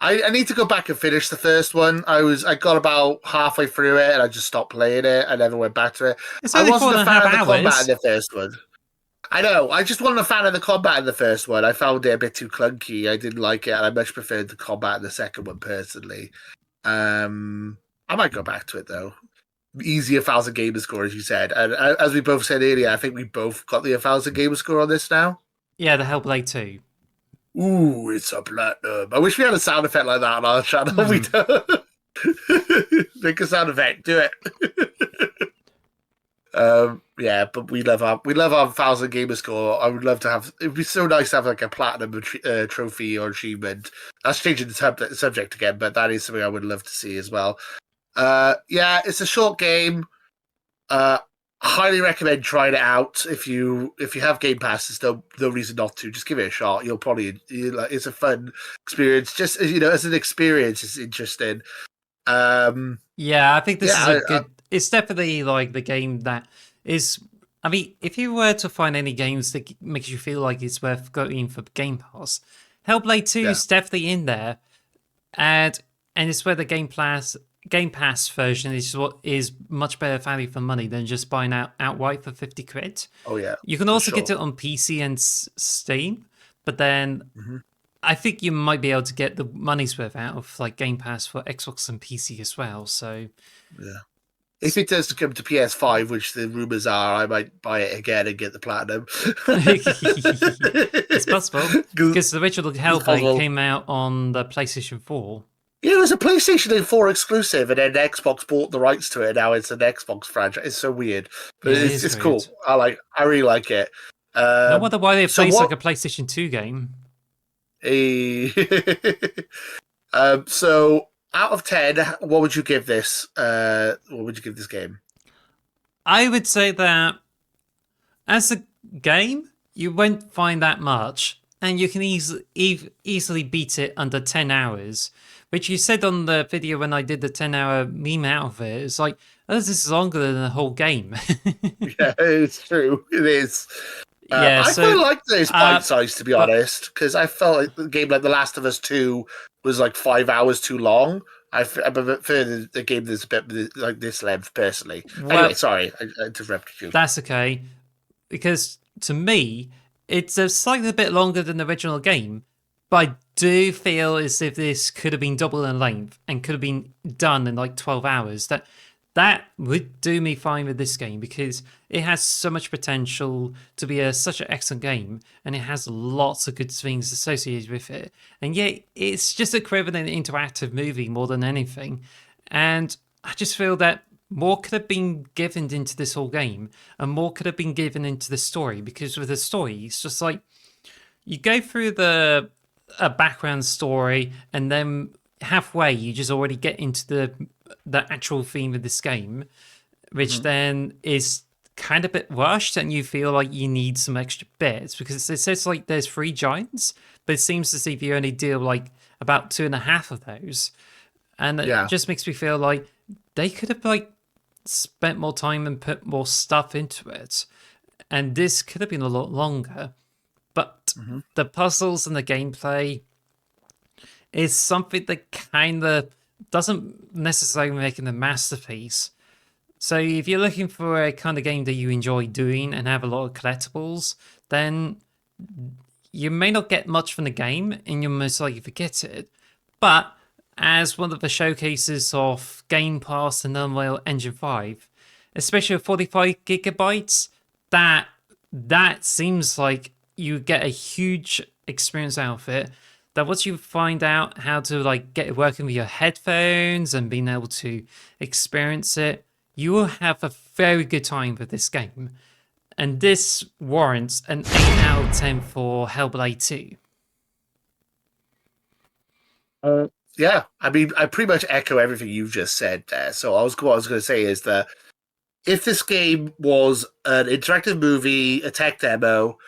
I need to go back and finish the first one. I got about halfway through it and I just stopped playing it. I never went back to it. I wasn't a fan of the combat in the first one. I know. I just wasn't a fan of the combat in the first one. I found it a bit too clunky. I didn't like it, and I much preferred the combat in the second one personally. I might go back to it though. Easy 1,000 gamer score, as you said, and as we both said earlier, I think we both got the 1,000 gamer score on this now. Yeah, the Hellblade 2. Ooh, it's a platinum. I wish we had a sound effect like that on our channel. We don't. Make a sound effect. Do it. But we love our 1,000 gamer score. I would love to have. It'd be so nice to have like a platinum trophy or achievement. That's changing the subject again, but that is something I would love to see as well. It's a short game. Highly recommend trying it out. If you have Game Pass, there's no reason not to. Just give it a shot. You'll probably it's a fun experience. Just as an experience, it's interesting. I think this is a good. It's definitely like the game that is. I mean, if you were to find any games that makes you feel like it's worth going for Game Pass, Hellblade 2 Yeah. is definitely in there, and it's where the Game Pass version is what is much better value for money than just buying outright for 50 quid. Oh yeah, You can for also get sure. it on PC and Steam, but then Hmm. I think you might be able to get the money's worth out of like Game Pass for Xbox and PC as well. So Yeah. If it does come to PS5, which the rumors are, I might buy it again and get the platinum. it's possible because the original It's Hellblade possible. came out on the PlayStation 4. Yeah, it was a PlayStation 4 exclusive, and then Xbox bought the rights to it. And now it's an Xbox franchise. It's so weird, but Yeah, it is it's weird. cool. I really like it. No wonder why it So plays like what? a PlayStation 2 game. A so out of 10, what would you give this? What would you give this game? I would say that as a game, you won't find that much, and you can easily beat it under 10 hours. Which you said on the video when I did the 10-hour meme out of it. It's like, oh, this is longer than the whole game. Yeah, it's true. It is. Yeah, I quite so, like this bite size, to be but honest, because I felt like the game like The Last of Us 2 was like 5 hours too long. I prefer the game that's a bit like this length, personally. Anyway, well, sorry, I interrupted you. that's okay. Because to me, it's a slightly bit longer than the original game, but I do feel as if this could have been double in length and could have been done in like 12 hours. That would do me fine with this game because it has so much potential to be such an excellent game, and it has lots of good things associated with it. And yet, it's just a equivalent interactive movie more than anything. And I just feel that more could have been given into this whole game, and more could have been given into the story. Because with the story, it's just like you go through the background story, and then halfway you just already get into the actual theme of this game, which Mhm. then is kind of a bit rushed, and you feel like you need some extra bits because it says like there's 3 giants, but it seems as if you only deal like about 2.5 of those, and it Yeah. just makes me feel like they could have like spent more time and put more stuff into it, and this could have been a lot longer. But Mhm. the puzzles and the gameplay is something that kind of doesn't necessarily make it a masterpiece. So if you're looking for a kind of game that you enjoy doing and have a lot of collectibles, then you may not get much from the game and you'll most likely forget it. But as one of the showcases of Game Pass and Unreal Engine 5, especially with 45 gigabytes, that seems like you get a huge experience out of it. That once you find out how to like get it working with your headphones and being able to experience it, you will have a very good time with this game. And this warrants an 8 out of 10 for Hellblade 2. Yeah, I mean, I pretty much echo everything you just said there. So what I was going to say is that if this game was an interactive movie, a tech demo,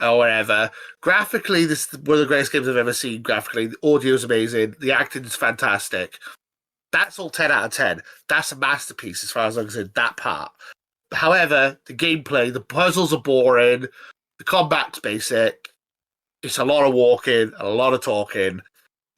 or whatever, graphically, this is one of the greatest games I've ever seen. Graphically, the audio is amazing, the acting is fantastic. That's all 10 out of 10. That's a masterpiece as far as I'm concerned, that part. However, the gameplay, the puzzles are boring, the combat's basic, it's a lot of walking, a lot of talking,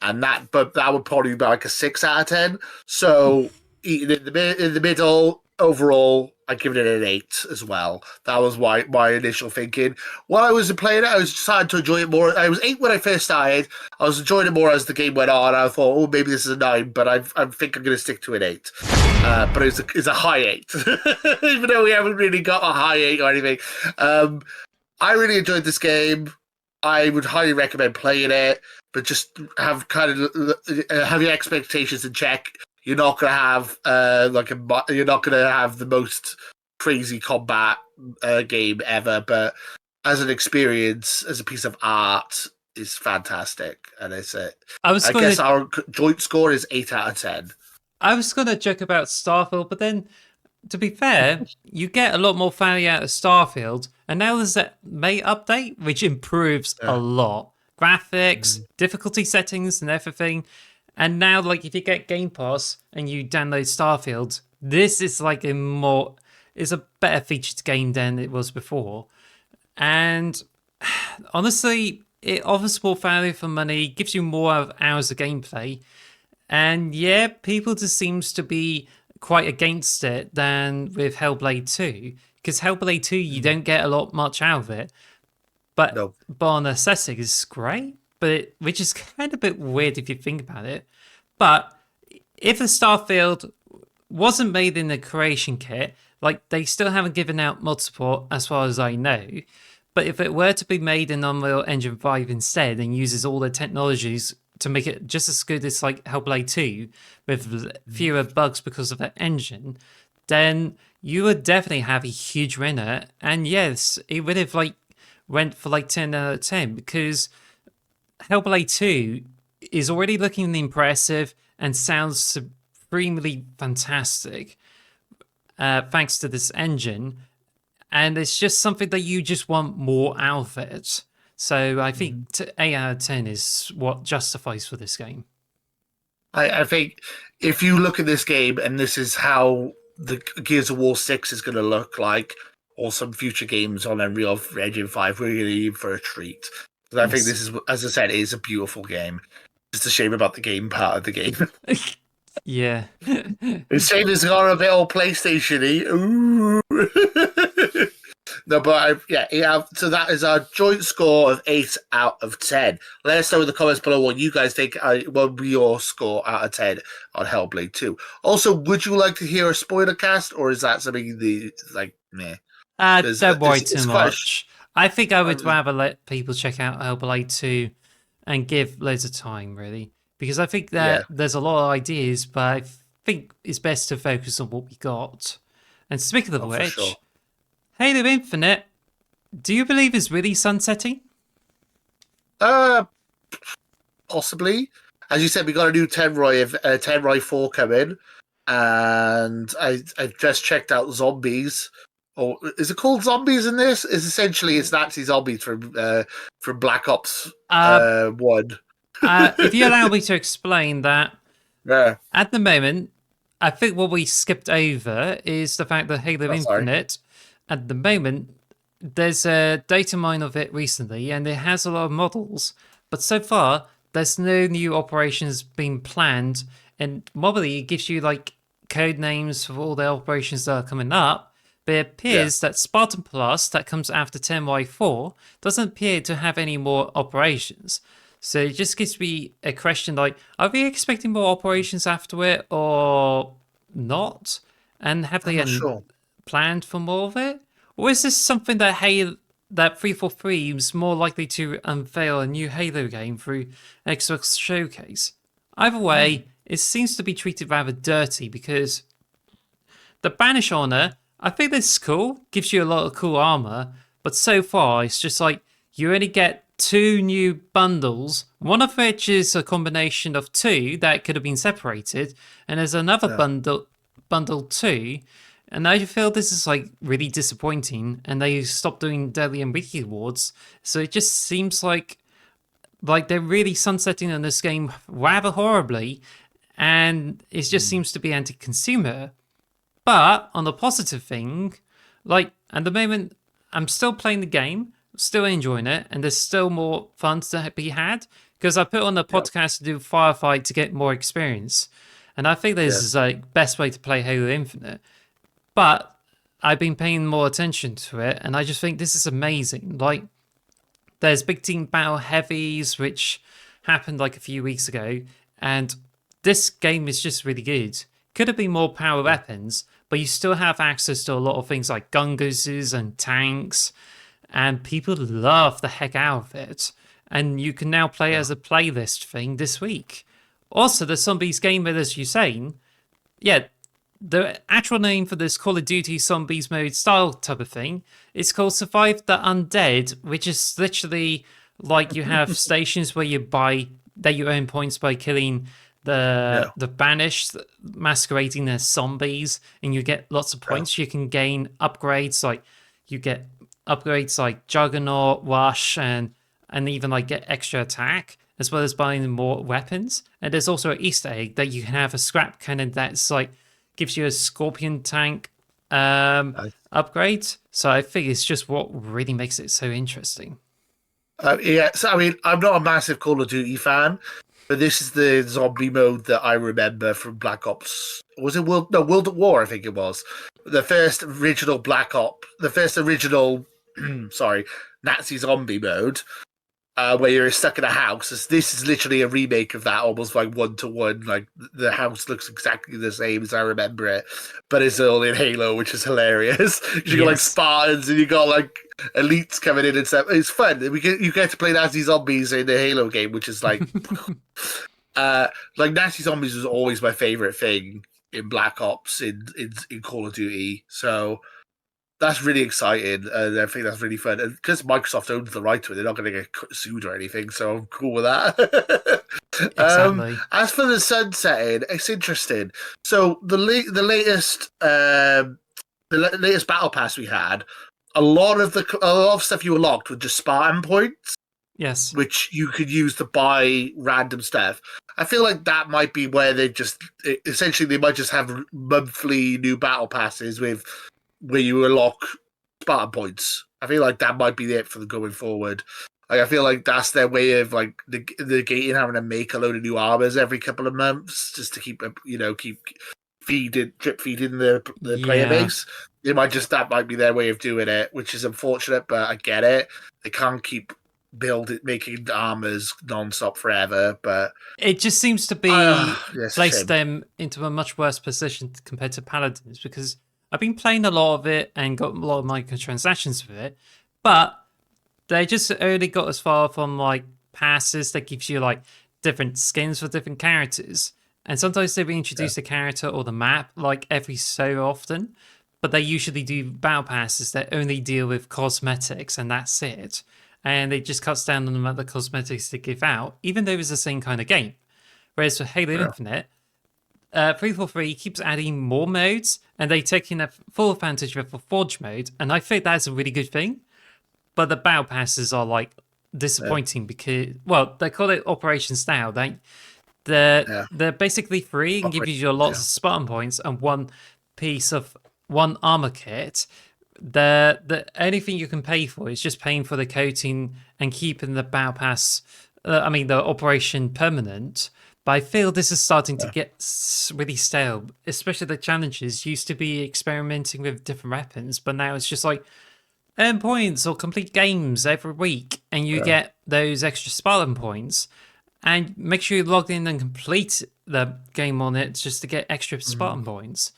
but that would probably be like a 6 out of 10. So in the middle, overall, I give it an 8 as well. That was my initial thinking. While I was playing it, I was starting to enjoy it more. I was 8 when I first started. I was enjoying it more as the game went on. I thought, oh, maybe this is a 9, but I think I'm going to stick to an 8. But it's a high 8, even though we haven't really got a high 8 or anything. I really enjoyed this game. I would highly recommend playing it, but just have have your expectations in check. You're not gonna have you're not gonna have the most crazy combat game ever, but as an experience, as a piece of art, is fantastic, and it's it. I guess our joint score is 8 out of 10. I was gonna joke about Starfield, but then to be fair, you get a lot more value out of Starfield, and now there's that May update, which improves a lot. Graphics, difficulty settings, and everything. And now, like, if you get Game Pass and you download Starfield, this is like it's a better featured game than it was before. And honestly, it offers more value for money, gives you more hours of gameplay, and yeah, people just seems to be quite against it than with Hellblade 2. Because Hellblade 2, you don't get a lot much out of it. But No. Barn Assessing is great, which is kind of a bit weird if you think about it. But if the Starfield wasn't made in the creation kit, like they still haven't given out mod support as far as I know. But if it were to be made in Unreal Engine 5 instead and uses all the technologies to make it just as good as like Hellblade 2 with fewer bugs because of that engine, then you would definitely have a huge winner. And yes, it would have like went for like 10 out of 10 because Hellblade 2 is already looking impressive and sounds supremely fantastic thanks to this engine. And it's just something that you just want more out of it. So I think 8 out of 10 is what justifies for this game. I think if you look at this game and this is how the Gears of War 6 is going to look like, or some future games on Unreal Engine 5, we're going to be in for a treat. Because I think this is, as I said, it is a beautiful game. Just a shame about the game part of the game. Yeah. It's shame it's got a bit old PlayStation-y. Ooh. No, but so that is our joint score of 8 out of 10. Let us know in the comments below what you guys think will be your score out of 10 on Hellblade 2. Also, would you like to hear a spoiler cast, or is that something meh? Don't worry too quite much. I think I would rather let people check out Hellblade 2 and give loads of time, really. Because I think that there's a lot of ideas, but I think it's best to focus on what we got. And speaking of which, sure. Halo Infinite, do you believe is really sunsetting? Possibly. As you said, we got a new Tenroy 4 coming, and I just checked out Zombies. Or is it called Zombies in this? It's Nazi zombies from Black Ops 1. If you allow me to explain that, Yeah. at the moment, I think what we skipped over is the fact that Halo Infinite, at the moment, there's a data mine of it recently, and it has a lot of models, but so far, there's no new operations being planned, and probably it gives you like code names for all the operations that are coming up, but it appears that Spartan Plus, that comes after 10Y4, doesn't appear to have any more operations. So it just gives me a question like, are we expecting more operations after it or not? And have they planned for more of it? Or is this something that that 343 is more likely to unveil a new Halo game through Xbox Showcase? Either way, it seems to be treated rather dirty because the Banish Honor, I think this is cool, gives you a lot of cool armor, but so far it's just like you only get 2 new bundles, one of which is a combination of 2 that could have been separated, and there's another bundle 2, and I feel this is like really disappointing, and they stopped doing daily and weekly awards, so it just seems like they're really sunsetting on this game rather horribly, and it just seems to be anti-consumer. But on the positive thing, like at the moment, I'm still playing the game, still enjoying it, and there's still more fun to be had because I put on a podcast to do Firefight to get more experience, and I think this is like best way to play Halo Infinite. But I've been paying more attention to it, and I just think this is amazing. Like, there's Big Team Battle Heavies, which happened like a few weeks ago, and this game is just really good. Could have been more power weapons, but you still have access to a lot of things like gun gooses and tanks, and people love the heck out of it. And you can now play as a playlist thing this week. Also, the Zombies game mode, as you're saying, the actual name for this Call of Duty Zombies mode style type of thing is called Survive the Undead, which is literally like you have stations where you earn points by killing the banished masquerading as zombies, and you get lots of points. You can gain upgrades like Juggernaut, Rush, and even like get extra attack, as well as buying more weapons. And there's also an Easter egg that you can have a scrap cannon that's like gives you a Scorpion tank upgrade. So I think it's just what really makes it so interesting. Yeah, so I mean, I'm not a massive Call of Duty fan, but this is the zombie mode that I remember from Black Ops. Was it World at War? I think it was the first original Black Ops, the first original, sorry, Nazi zombie mode. Where you're stuck in a house. This is literally a remake of that, almost like 1-to-1. Like the house looks exactly the same as I remember it, but it's all in Halo, which is hilarious. You got like Yes. Spartans and you got like elites coming in and stuff. It's fun. You get to play Nazi zombies in the Halo game, which is like Nazi zombies was always my favorite thing in Black Ops in Call of Duty. So that's really exciting, and I think that's really fun. And because Microsoft owns the right to it, they're not going to get sued or anything, so I'm cool with that. Exactly. As for the sun setting, it's interesting. So the latest battle pass we had, a lot of stuff you unlocked were just Spartan points, Yes. which you could use to buy random stuff. I feel like that might be where they might just have monthly new battle passes with where you unlock Spartan points. I feel like that might be it for the going forward. Like I feel like that's their way of like negating having to make a load of new armors every couple of months just to keep drip feeding the player Yeah. base. That might be their way of doing it, which is unfortunate, but I get it. They can't keep making armors non-stop forever, but It just seems to be yes, place shame. them into a much worse position compared to Paladins because I've been playing a lot of it and got a lot of microtransactions with it, but they just only got as far from like passes that gives you like different skins for different characters. And sometimes they reintroduce the character or the map like every so often, but they usually do battle passes that only deal with cosmetics and that's it. And it just cuts down on the amount of cosmetics they give out, even though it's the same kind of game. Whereas for Halo Yeah. Infinite, 343 keeps adding more modes and they taking a full advantage of the Forge mode, and I think that's a really good thing. But the battle passes are like disappointing because, well, they call it Operation Style. They're basically free and give you lots of Spartan points and one piece of one armor kit. The only thing you can pay for is just paying for the coating and keeping the battle pass. The operation permanent. But I feel this is starting to get really stale, especially the challenges used to be experimenting with different weapons, but now it's just like earn points or complete games every week, and you get those extra Spartan points. And make sure you log in and complete the game on it just to get extra Spartan points.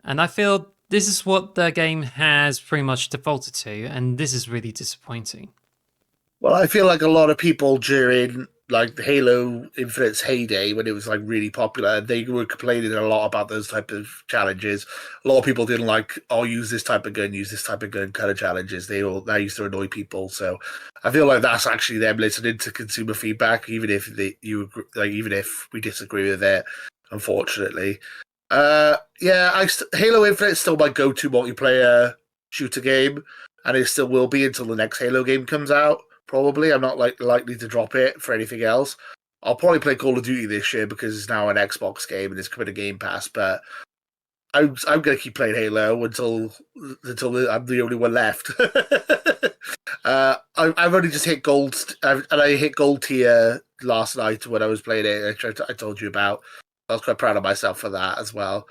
And I feel this is what the game has pretty much defaulted to, and this is really disappointing. Well, I feel like a lot of people during like Halo Infinite's heyday, when it was like really popular, they were complaining a lot about those type of challenges. A lot of people didn't like, "Oh, use this type of gun, kind of challenges." That used to annoy people. So I feel like that's actually them listening to consumer feedback, even if even if we disagree with it. Unfortunately, Halo Infinite is still my go-to multiplayer shooter game, and it still will be until the next Halo game comes out. Probably, I'm not likely to drop it for anything else. I'll probably play Call of Duty this year because it's now an Xbox game and it's coming to Game Pass. But I'm gonna keep playing Halo until I'm the only one left. I've only just hit gold, and I hit gold tier last night when I was playing it. I told you about. I was quite proud of myself for that as well.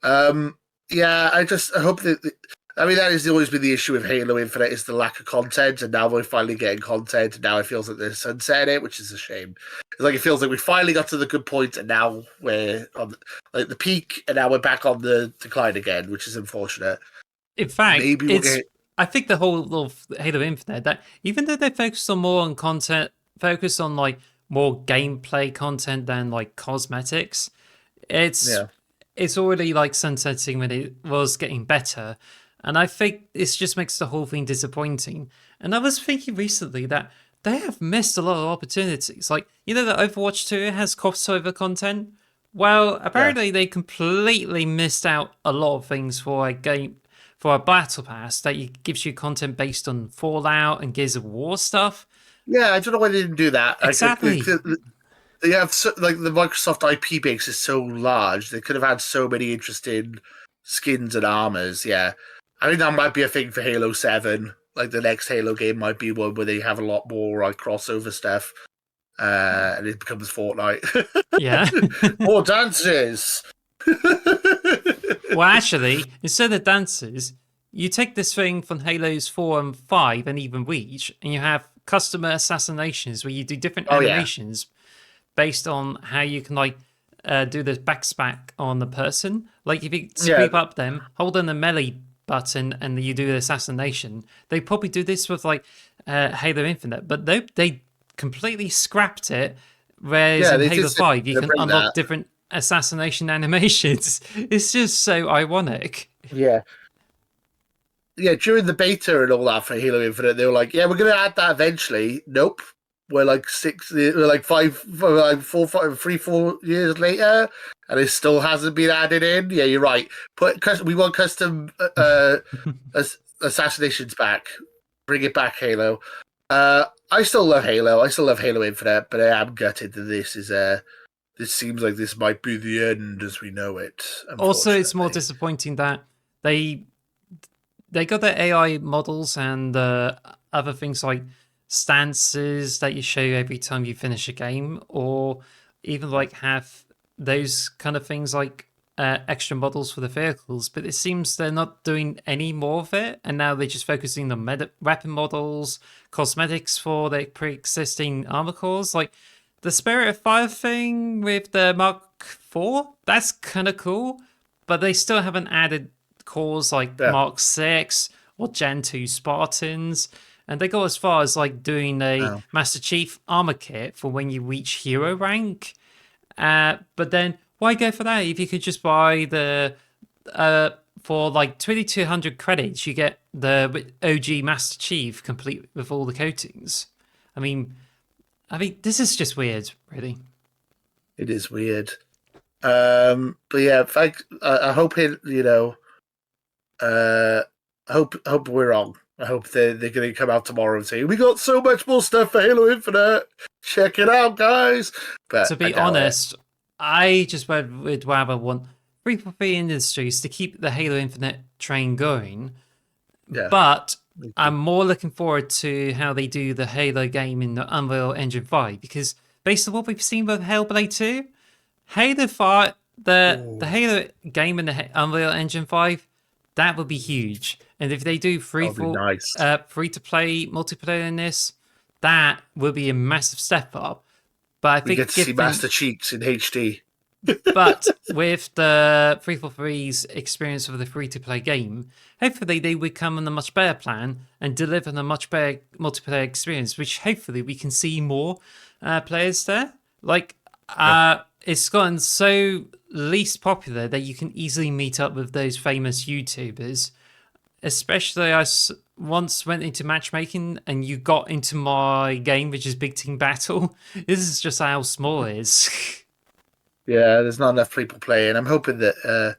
I hope that. I mean, that has always been the issue with Halo Infinite is the lack of content, and now we're finally getting content, and now it feels like they're sunsetting it, which is a shame. It feels like we finally got to the good point, and now we're on the peak, and now we're back on the decline again, which is unfortunate. In fact, Maybe we'll get... I think the whole of Halo Infinite, that even though they focused on more on content, focused on like more gameplay content than like cosmetics, it's already like sunsetting when it was getting better. And I think this just makes the whole thing disappointing. And I was thinking recently that they have missed a lot of opportunities. Like, you know that Overwatch 2 has crossover content? Well, apparently they completely missed out a lot of things for a game, for a battle pass that gives you content based on Fallout and Gears of War stuff. Yeah, I don't know why they didn't do that. Exactly. They have the Microsoft IP base is so large. They could have had so many interesting skins and armors. Yeah, I think that might be a thing for Halo 7. like the next Halo game might be one where they have a lot more like crossover stuff, and it becomes Fortnite. Yeah. More dances. Well, actually, instead of dances, you take this thing from Halos 4 and 5 and even Reach, and you have customer assassinations where you do different Oh yeah, animations based on how you can do the backspack on the person. Like if you yeah, sweep up them, hold on the melee button, and you do the assassination. They probably do this with Halo Infinite, but they completely scrapped it. Whereas yeah. in They Halo did say 5, you they're gonna can bring unlock that. different assassination animations. It's just so ironic. Yeah, yeah. During the beta and all that for Halo Infinite, they were like, "Yeah, we're gonna add that eventually." Nope. We're like we're like 3, 4 years later, and it still hasn't been added in. Yeah, you're right. We want custom assassinations back. Bring it back, Halo. I still love Halo. I still love Halo Infinite, but I am gutted that this seems like this might be the end as we know it. Also, it's more Unfortunately, disappointing that they they got their AI models and other things like stances that you show every time you finish a game, or even have those kind of things like extra models for the vehicles. But it seems they're not doing any more of it, and now they're just focusing on weapon models, cosmetics for their pre-existing armor cores, like the Spirit of Fire thing with the Mark IV. That's kind of cool, but they still haven't added cores like yeah. Mark 6 or Gen 2 Spartans. And they go as far as doing a Oh. Master Chief armor kit for when you reach hero rank. But then why go for that if you could just buy the for 2200 credits you get the OG Master Chief complete with all the coatings. I mean, this is just weird, really. It is weird. But yeah, I hope it. Hope we're wrong. I hope they're going to come out tomorrow and say we got so much more stuff for Halo Infinite. Check it out, guys. But To be honest, I just would rather want 343 Industries to keep the Halo Infinite train going, Yeah, but I'm more looking forward to how they do the Halo game in the Unreal Engine 5, because based on what we've seen with Hellblade 2, Halo 5, the Halo game in the Unreal Engine 5, that would be huge. And if they do that would be nice. free to play multiplayer in this, that would be a massive step up. But I We think get to see Master Cheeks in HD. but with the 343's experience of the free to play game, hopefully they would come on a much better plan and deliver a much better multiplayer experience, which hopefully we can see more players there. It's gotten so least popular that you can easily meet up with those famous YouTubers. Especially, once went into matchmaking and you got into my game, which is Big Team Battle. This is just how small it is. Yeah, there's not enough people playing. I'm hoping that.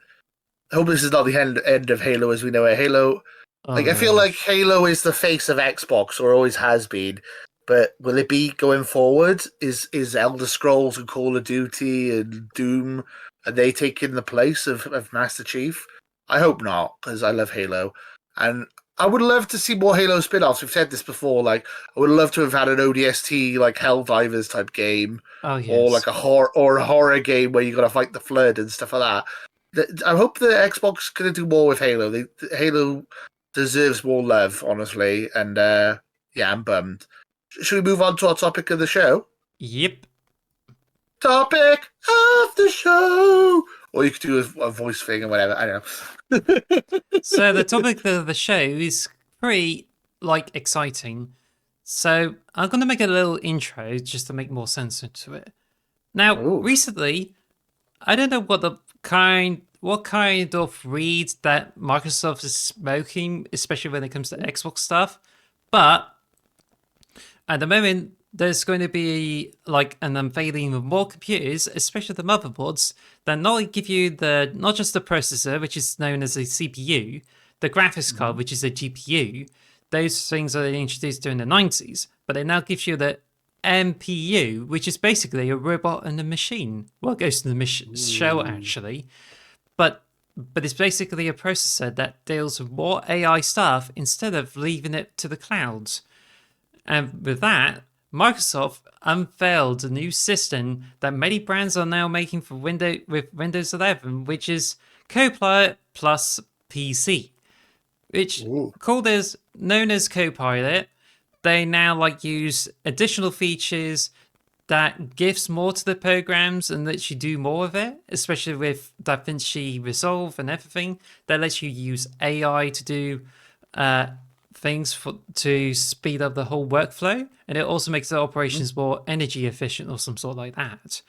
I hope this is not the end of Halo as we know it. Halo, Oh, I feel like gosh. Halo is the face of Xbox, or always has been. But will it be going forward? Is Elder Scrolls and Call of Duty and Doom, are they taking the place of Master Chief? I hope not, because I love Halo, and I would love to see more Halo spin-offs. We've said this before. Like, I would love to have had an ODST like Helldivers type game, Oh, or yes. like a horror game where you got to fight the Flood and stuff like that. I hope the Xbox is going to do more with Halo. Halo deserves more love, honestly, and yeah, I'm bummed. Should we move on to our topic of the show? Yep. Topic of the show! Or you could do a voice thing or whatever. I don't know. So the topic of the show is pretty exciting. So I'm gonna make a little intro just to make more sense into it. Now, Ooh. recently, I don't know what kind of read that Microsoft is smoking, especially when it comes to Xbox stuff, but at the moment, there's going to be an unveiling of more computers, especially the motherboards, that not only give you not just the processor, which is known as a CPU, the graphics card, which is a GPU. Those things are introduced during the 90s, but it now gives you the MPU, which is basically a robot and a machine. Well, it goes to the mission shell actually, but but it's basically a processor that deals with more AI stuff instead of leaving it to the clouds. And with that, Microsoft unveiled a new system that many brands are now making for Windows 11, which is Copilot plus PC, which Ooh. known as Copilot. They now use additional features that gives more to the programs and lets you do more of it, especially with DaVinci Resolve and everything. That lets you use AI to do things to speed up the whole workflow, and it also makes the operations more energy efficient or some sort like that.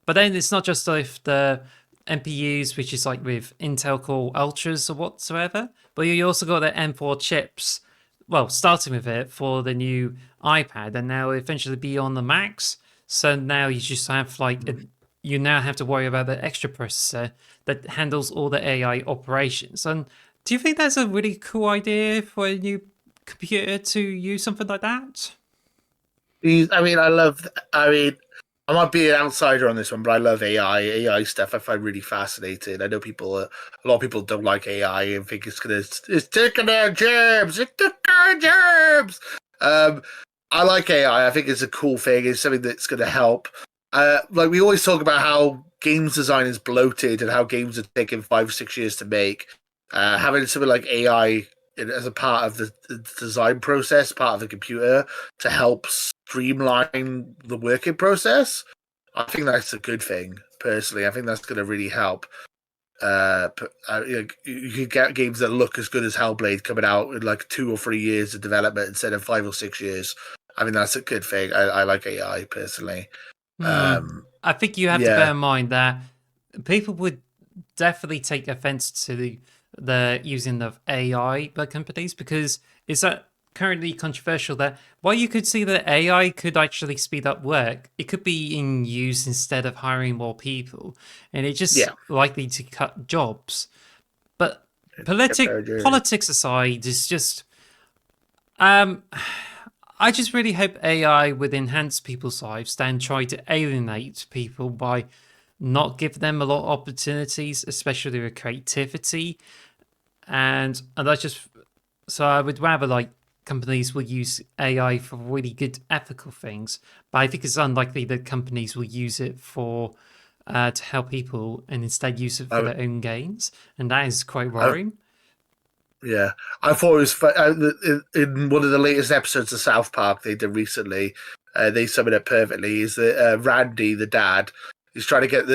But then it's not just with the NPUs, which is with Intel Core Ultras or whatsoever, but you also got the M4 chips. Well, starting with it for the new iPad, and now eventually be on the Macs. So now you just have you now have to worry about the extra processor that handles all the AI operations. And do you think that's a really cool idea for a new computer to use something like that? I might be an outsider on this one, but I love AI stuff. I find really fascinating. I know a lot of people don't like AI and think it's taking our jobs. It took our jobs. I like AI. I think it's a cool thing. It's something that's going to help. We always talk about how games design is bloated and how games are taking 5 or 6 years to make. Having something like AI as a part of the design process, part of the computer, to help streamline the working process, I think that's a good thing. Personally, I think that's going to really help. You could get games that look as good as Hellblade coming out in 2 or 3 years of development instead of 5 or 6 years. I mean, that's a good thing. I like AI personally. I think you have to bear in mind that people would definitely take offense to the using of AI by companies, because it's that currently controversial that while you could see that AI could actually speed up work, it could be in use instead of hiring more people, and it's just likely to cut jobs. But politics aside, is just I just really hope AI would enhance people's lives than try to alienate people by not give them a lot of opportunities, especially with creativity. And I would rather companies will use AI for really good ethical things, but I think it's unlikely that companies will use it for to help people and instead use it for their own gains, and that is quite worrying. Yeah, I thought it was in one of the latest episodes of South Park they did recently. They summed it up perfectly. Is that Randy, the dad, is trying to get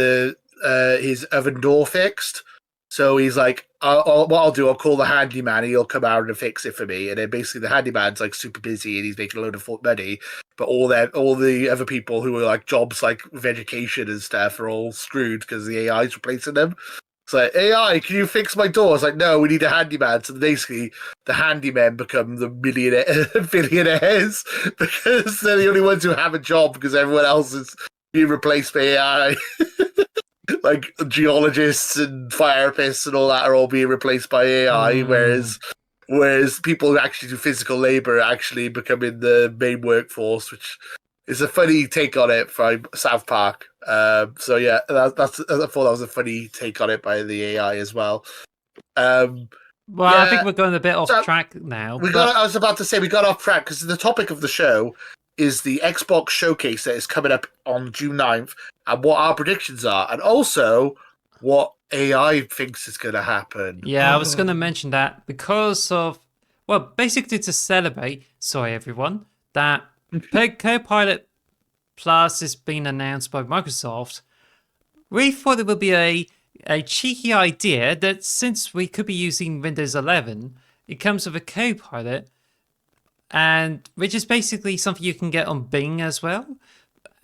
his oven door fixed. So he's like, what I'll do, I'll call the handyman and he'll come out and fix it for me. And then basically the handyman's super busy and he's making a load of money, but all the other people who are jobs with education and stuff are all screwed because the AI's replacing them. It's like, AI, can you fix my door? It's like, no, we need a handyman. So basically, the handymen become the billionaires because they're the only ones who have a job because everyone else is being replaced by AI. Geologists and therapists and all that are all being replaced by AI, whereas people who actually do physical labor are actually becoming the main workforce, which is a funny take on it from South Park. So yeah, I thought that was a funny take on it by the AI as well. I think we're going a bit off track now. I was about to say we got off track because the topic of the show is the Xbox showcase that is coming up on June 9th and what our predictions are, and also what AI thinks is going to happen. Yeah, I was going to mention that because of, basically to celebrate, sorry everyone, that Copilot Plus has been announced by Microsoft. We thought it would be a cheeky idea that since we could be using Windows 11, it comes with a Copilot, and which is basically something you can get on Bing as well.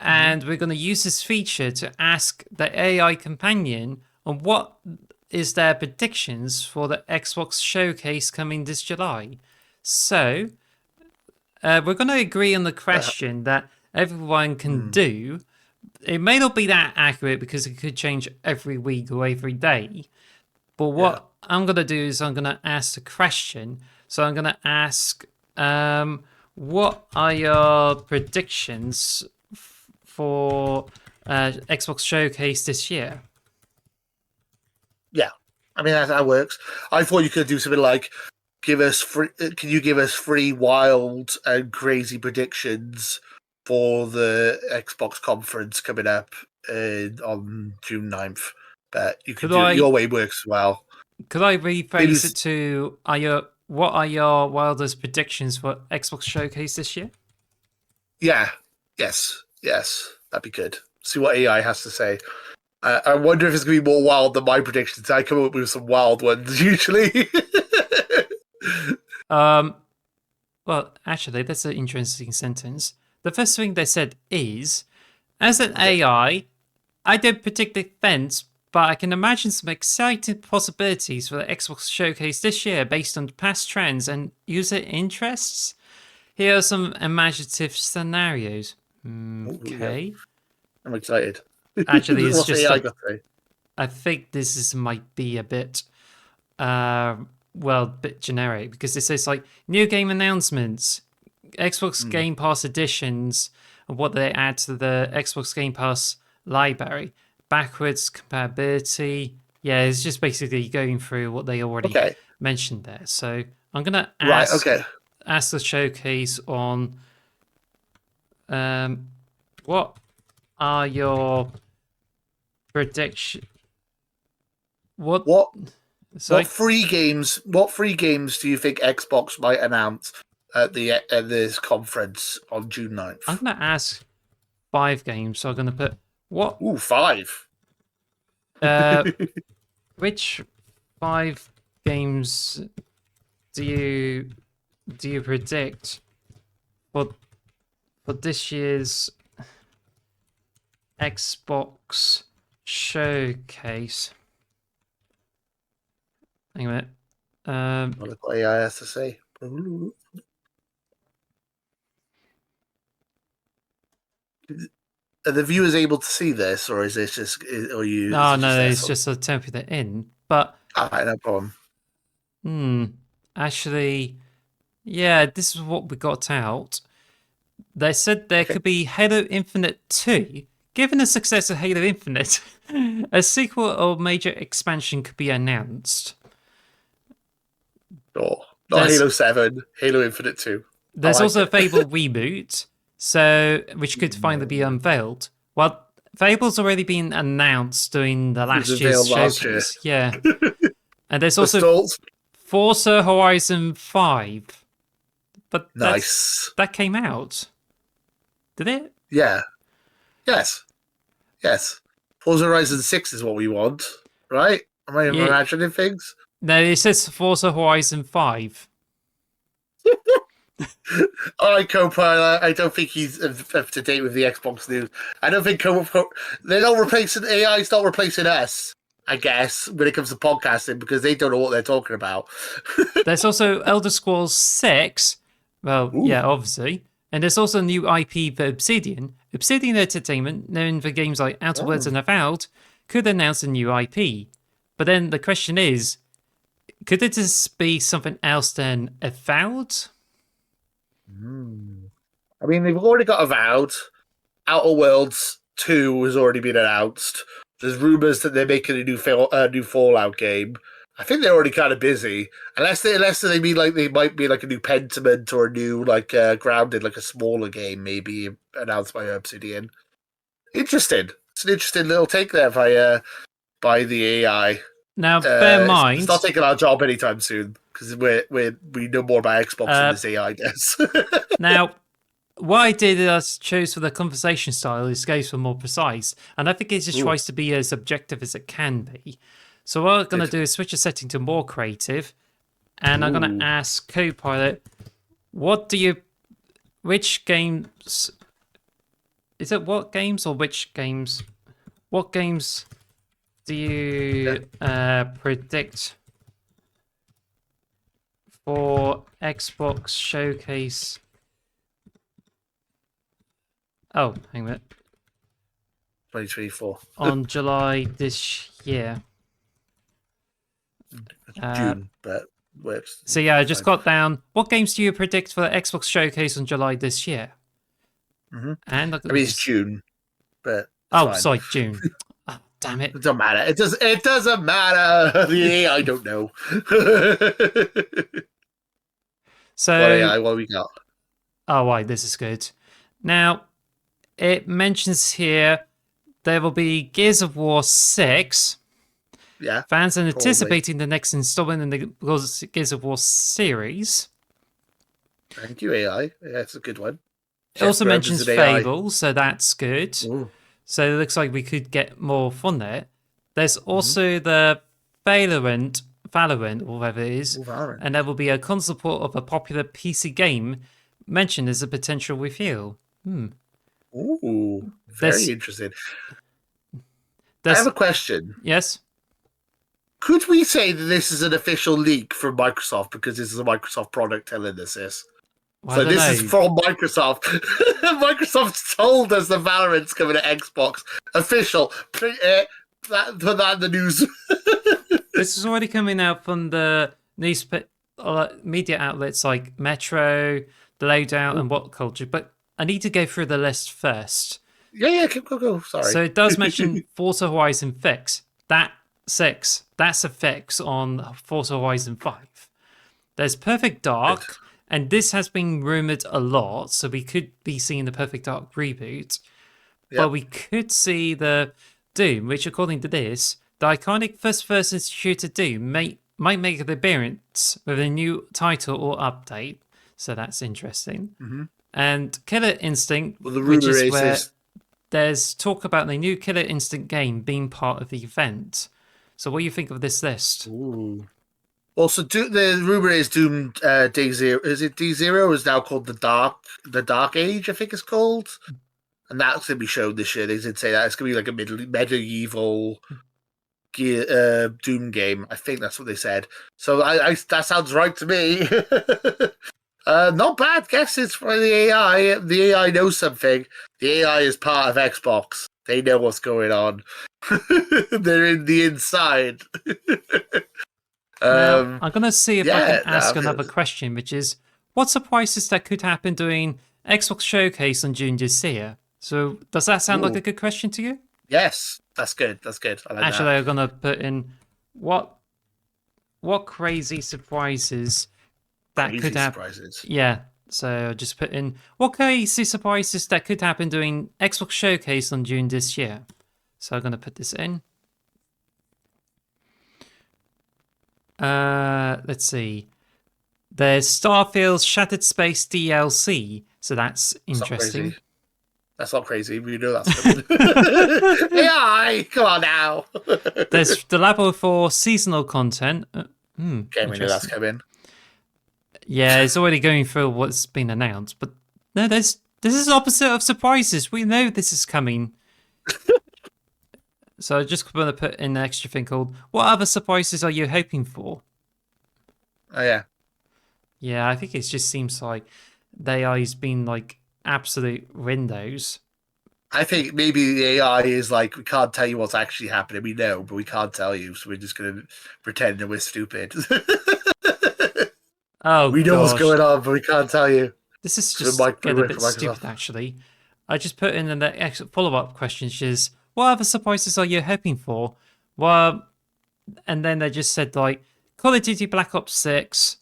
And we're going to use this feature to ask the AI companion on what is their predictions for the Xbox showcase coming this July. So we're going to agree on the question that everyone can do. It may not be that accurate because it could change every week or every day. But what I'm going to do is I'm going to ask the question. So I'm going to ask, what are your predictions for Xbox Showcase this year? Yeah. I mean, that works. I thought you could do something like give us free. Can you give us free, wild, and crazy predictions for the Xbox conference coming up on June 9th? But you could Could do it. I Your way works well. Maybe rephrase it to what are your wildest predictions for Xbox Showcase this year? yeah, yes, that'd be good. See what AI has to say. I wonder if it's going to be more wild than my predictions. I come up with some wild ones usually. Well, actually, that's an interesting sentence. The first thing they said is, as an Okay. AI, I don't predict events, but I can imagine some exciting possibilities for the Xbox Showcase this year based on past trends and user interests. Here are some imaginative scenarios. Ooh, yeah. Okay. I'm excited. Actually, it's What's just AI like, got to say? I think might be a bit well, a bit generic because it says like new game announcements, Xbox Game Pass editions, and what they add to the Xbox Game Pass library, backwards compatibility. Yeah, it's just basically going through what they already Okay. mentioned there. So I'm gonna Right. Okay. ask the showcase on what are your prediction? What? What Sorry, What free games do you think Xbox might announce at this conference on June 9th? I'm gonna ask 5 games. So I'm gonna put what? Ooh, 5. Uh, which 5 games do you predict for this year's Xbox showcase? Hang on a minute. Look what AI has to say. Are the viewers able to see this, or is this just, or you? Is No, it just no, there? it's just a temporary they're in. But Alright, no problem. actually, yeah, this is what we got out. They said there Okay. could be Halo Infinite 2. Given the success of Halo Infinite, a sequel or major expansion could be announced. Oh, not There's Halo 7, Halo Infinite 2. I there's like also a it. Fable reboot, so which could finally be unveiled. Well, Fable's already been announced during the It was last year's unveiled last year. showcase. Yeah. And there's The also stalls. Forza Horizon 5. But Nice. that came out. Did it? Yeah. Yes. Yes. Forza Horizon 6 is what we want, right? Am I Yeah. imagining things? No, it says Forza Horizon 5. All right, Copilot. I don't think he's up to date with the Xbox news. I don't think they're not replacing AI's not replacing us. I guess when it comes to podcasting because they don't know what they're talking about. There's also Elder Scrolls 6. Well, Ooh. yeah, obviously. And there's also a new IP for Obsidian. Obsidian Entertainment, known for games like Outer Worlds and Avowed, could announce a new IP. But then the question is, could it just be something else than Avowed? I mean, they've already got Avowed. Outer Worlds 2 has already been announced. There's rumors that they're making a new Fallout game. I think they're already kind of busy, unless they mean like they might be like a new Pentiment or a new like Grounded, like a smaller game maybe announced by Obsidian. Interesting. It's an interesting little take there by the AI. Now, bear in It's not mind, taking our job anytime soon because we know more about Xbox than this AI does. now, what I did is chose for the conversation style is goes for more precise, and I think it just Ooh. tries to be as objective as it can be. So what I'm going to do is switch the setting to more creative, and I'm going Ooh. to ask Copilot, which games, is it what games or which games? What games do you predict for Xbox Showcase? Oh, hang on a minute. 2024. On July this year. June, but works. So yeah, I just got down. What games do you predict for the Xbox Showcase on July this year? Mm-hmm. And I mean, it's June, but oh, fine. sorry, June. Oh, Damn it. It doesn't matter. It doesn't matter. The AI don't know. So, What AI? What we got? oh, right, this is good. Now, it mentions here there will be Gears of War 6. Yeah. Fans are Probably. anticipating the next installment in the Gears of War series. Thank you, AI. Yeah, it's a good one. It also Jeff Grubb is mentions an AI. Fable, so that's good. Ooh. So it looks like we could get more from there. There's Mm-hmm. also the Valorant, or whatever it is, Ooh, Valorant. and there will be a console port of a popular PC game mentioned as a potential reveal. Ooh, very There's, interesting. I there's, have a question. yes. Could we say that this is an official leak from Microsoft because this is a Microsoft product telling us this? Well, So I don't this is know. from Microsoft. Microsoft told us the Valorant's coming to Xbox. Official. Put that in the news. This is already coming out from the newspaper media outlets like Metro, The Loadout, and What Culture. But I need to go through the list first. Yeah, go. Sorry. So it does mention Forza Horizon fix. That's a fix on Forza Horizon 5. There's Perfect Dark, and this has been rumored a lot, so we could be seeing the Perfect Dark reboot. Yep. But we could see the Doom, which according to this, the iconic first-person shooter Doom might make an appearance with a new title or update. So that's interesting. Mm-hmm. And Killer Instinct, Well, the which rumor is where is there's talk about the new Killer Instinct game being part of the event. So what do you think of this list? Ooh. Also, the rumor is Doom Day Zero. Is it D0? Is now called the Dark Age, I think it's called. And that's going to be shown this year. They did say that it's going to be like a medieval Doom game. I think that's what they said. So that sounds right to me. Not bad guesses for the AI. The AI knows something. The AI is part of Xbox. They know what's going on. They're in the inside. Now, I'm going to see if I yeah, can ask another question, which is, what surprises that could happen during Xbox Showcase on June this year? So, does that sound like a good question to you? Yes, that's good. That's good. I like Actually, that. I'm going to put in what crazy surprises that Crazy could happen. surprises. Yeah, so I'll just put in what crazy surprises that could happen during Xbox Showcase on June this year. So I'm going to put this in. Let's see. There's Starfield's Shattered Space DLC, so that's interesting. That's not crazy. We know that's coming. AI, come on now. There's the Labo 4 seasonal content. We know that's coming. Yeah, it's already going through what's been announced, but no, this is opposite of surprises. We know this is coming. So I just going to put in an extra thing called, what other surprises are you hoping for? Oh, yeah. Yeah, I think it just seems like the AI's been like absolute windows. I think maybe the AI is like, we can't tell you what's actually happening. We know, but we can't tell you, so we're just going to pretend that we're stupid. Oh, we know what's going on, but we can't tell you. This is just get a bit stupid, actually. I just put in the follow-up question, which is, what other surprises are you hoping for? Well, and then they just said, like, Call of Duty Black Ops 6,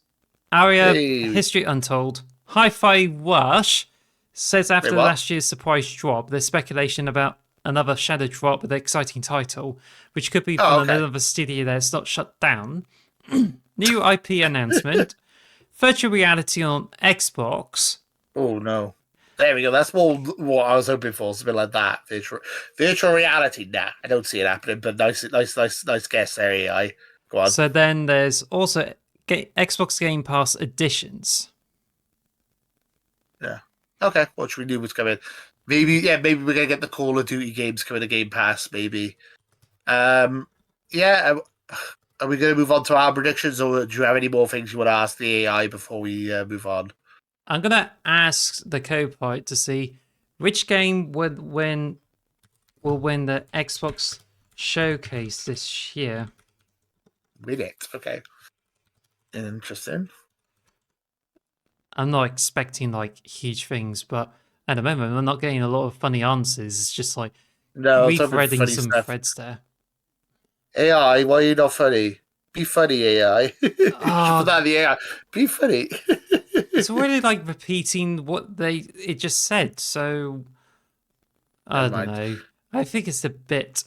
Aria History Untold, Hi-Fi Rush says after last year's surprise drop, there's speculation about another shadow drop with an exciting title, which could be from another studio that's not shut down. New IP announcement, virtual reality on Xbox. Oh, no. There we go. That's more what I was hoping for. Something like that. Virtual reality. Nah, I don't see it happening. But nice guess there, AI. Go on. So then there's also Xbox Game Pass editions. Yeah. Okay. Which we knew was coming. Maybe we're gonna get the Call of Duty games coming to Game Pass. Maybe. Yeah. Are we going to move on to our predictions, or do you have any more things you want to ask the AI before we move on? I'm going to ask the Copilot to see which game will win the Xbox Showcase this year. Win it. Okay. Interesting. I'm not expecting like huge things, but at the moment I'm not getting a lot of funny answers. It's just like retreading some threads there. AI, why are you not funny? Be funny, AI. You should put Oh, that in the AI. Be funny. it's already like repeating what it just said. So I Never don't mind. know. I think it's a bit.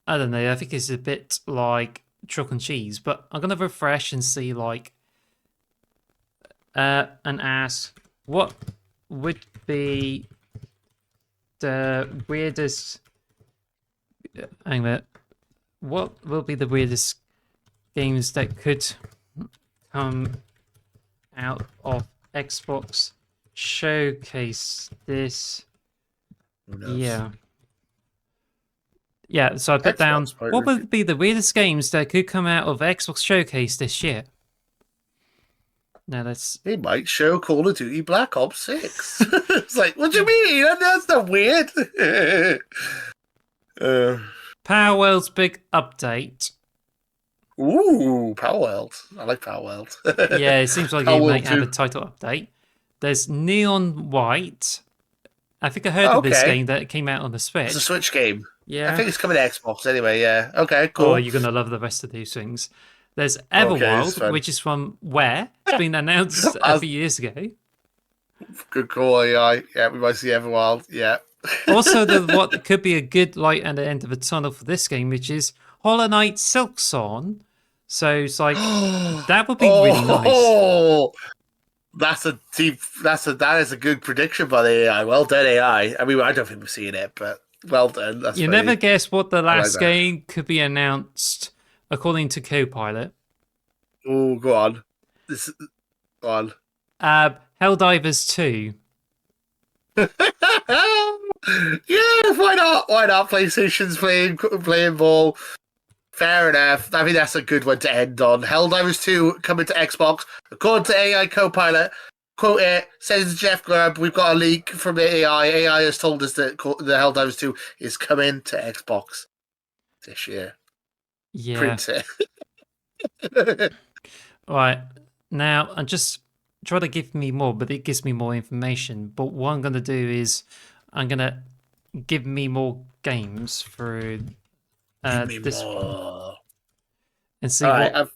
I don't know. I think it's a bit like chalk and cheese. But I'm gonna refresh and see like and ask what would be the weirdest. Hang on a minute. What will be the weirdest games that could come out of Xbox Showcase this Who knows? year? Yeah, so I put down Xbox might what review. would be the weirdest games that could come out of Xbox Showcase this year? Now let's. They might show Call of Duty Black Ops 6. It's like, what do you mean? That's not weird. uh, Power World's big update. ooh, Power World. I like Power World. Yeah, it seems like Power it World might have a 2. title update. There's Neon White. I think I heard Oh, of this okay. game that came out on the It's a Switch. Switch game. I Yeah. think it's coming to Xbox anyway, yeah. Okay, Oh, cool. you're gonna love the rest of these things. There's Okay, it's Everwild, fun. which is from Where? It's been announced a That's few years ago. good call, AI. Yeah, we might see Everwild. Yeah. Also, the what could be a good light at the end of the tunnel for this game, which is Hollow Knight Silksong. So it's like that would be really nice. Oh, that's a deep. That is a good prediction by the AI. Well done, AI. I mean, I don't think we've seen it, but well done. That's You never funny. guess what the I like last that. game could be announced according to Copilot. Oh, go on. Go on. Helldivers 2. Yeah, why not? Why not? PlayStation's playing ball. Fair enough. I think that's a good one to end on. Helldivers 2 coming to Xbox. According to AI Copilot, quote it, says Jeff Grubb, we've got a leak from the AI. AI has told us that the Helldivers 2 is coming to Xbox this year. Yeah. Print it. Right. Now, I'm just trying to give me more, but it gives me more information. But what I'm going to do is I'm going to give me more games through Give me this one more. and see All right, what.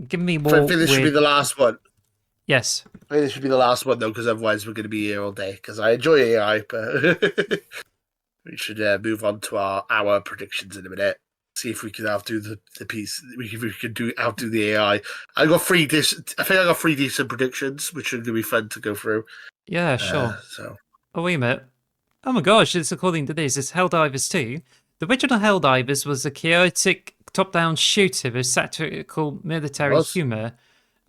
Give me I think more this should be weird. the last one. Yes. I think this should be the last one, though, because otherwise we're going to be here all day. Because I enjoy AI, but we should move on to our predictions in a minute. See if we can outdo the piece. If we can outdo the AI. I think I got three decent predictions, which are going to be fun to go through. Yeah, sure. So Oh, wait a minute. Oh my gosh, it's according to this. It's Helldivers 2. The original Helldivers was a chaotic top-down shooter with satirical it military was. humor.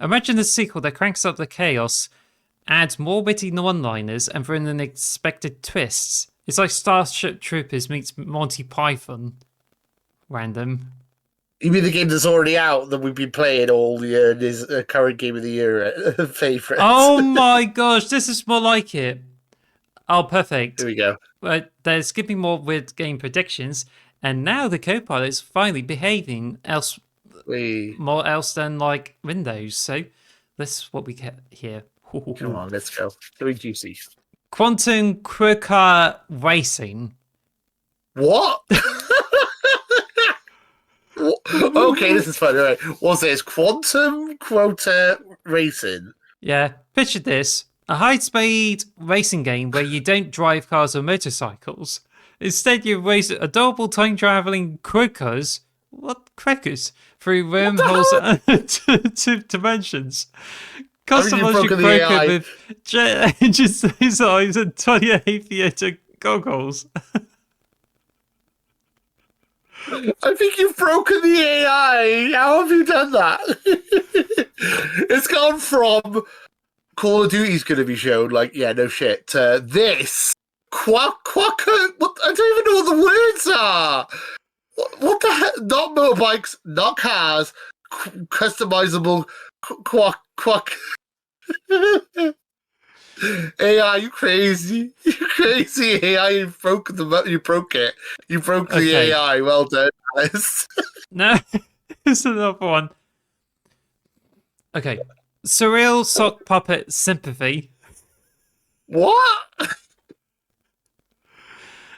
Imagine a sequel that cranks up the chaos, adds more witty one-liners, and throws in unexpected twists. It's like Starship Troopers meets Monty Python. Random. You mean the game that's already out that we've been playing all year and is a current game of the year favorite? Oh my gosh, this is more like it. Oh, perfect. Here we go. They're skipping more with game predictions, and now the Copilot's finally behaving more else than like Windows. So that's what we get here. Come on, let's go. Very juicy. Quantum Quokka Racing. What? Okay, this is fun. All right. What's this? Quantum Quota Racing. Yeah, picture this. A high-speed racing game where you don't drive cars or motorcycles. Instead, you race adorable time-traveling quokkas. What quokkas? Through wormholes to dimensions. Customize your broken the quokka AI. with jet engines designs and tiny aviator goggles. I think you've broken the AI. How have you done that? It's gone from Call of Duty's going to be shown, like, yeah, no shit, to this. What? I don't even know what the words are. What the heck? Not motorbikes, not cars, customizable quack. AI, you crazy. You crazy AI, you broke it. You broke the Okay, AI. Well done, Alice. now here's another one. Okay, surreal sock puppet sympathy. What?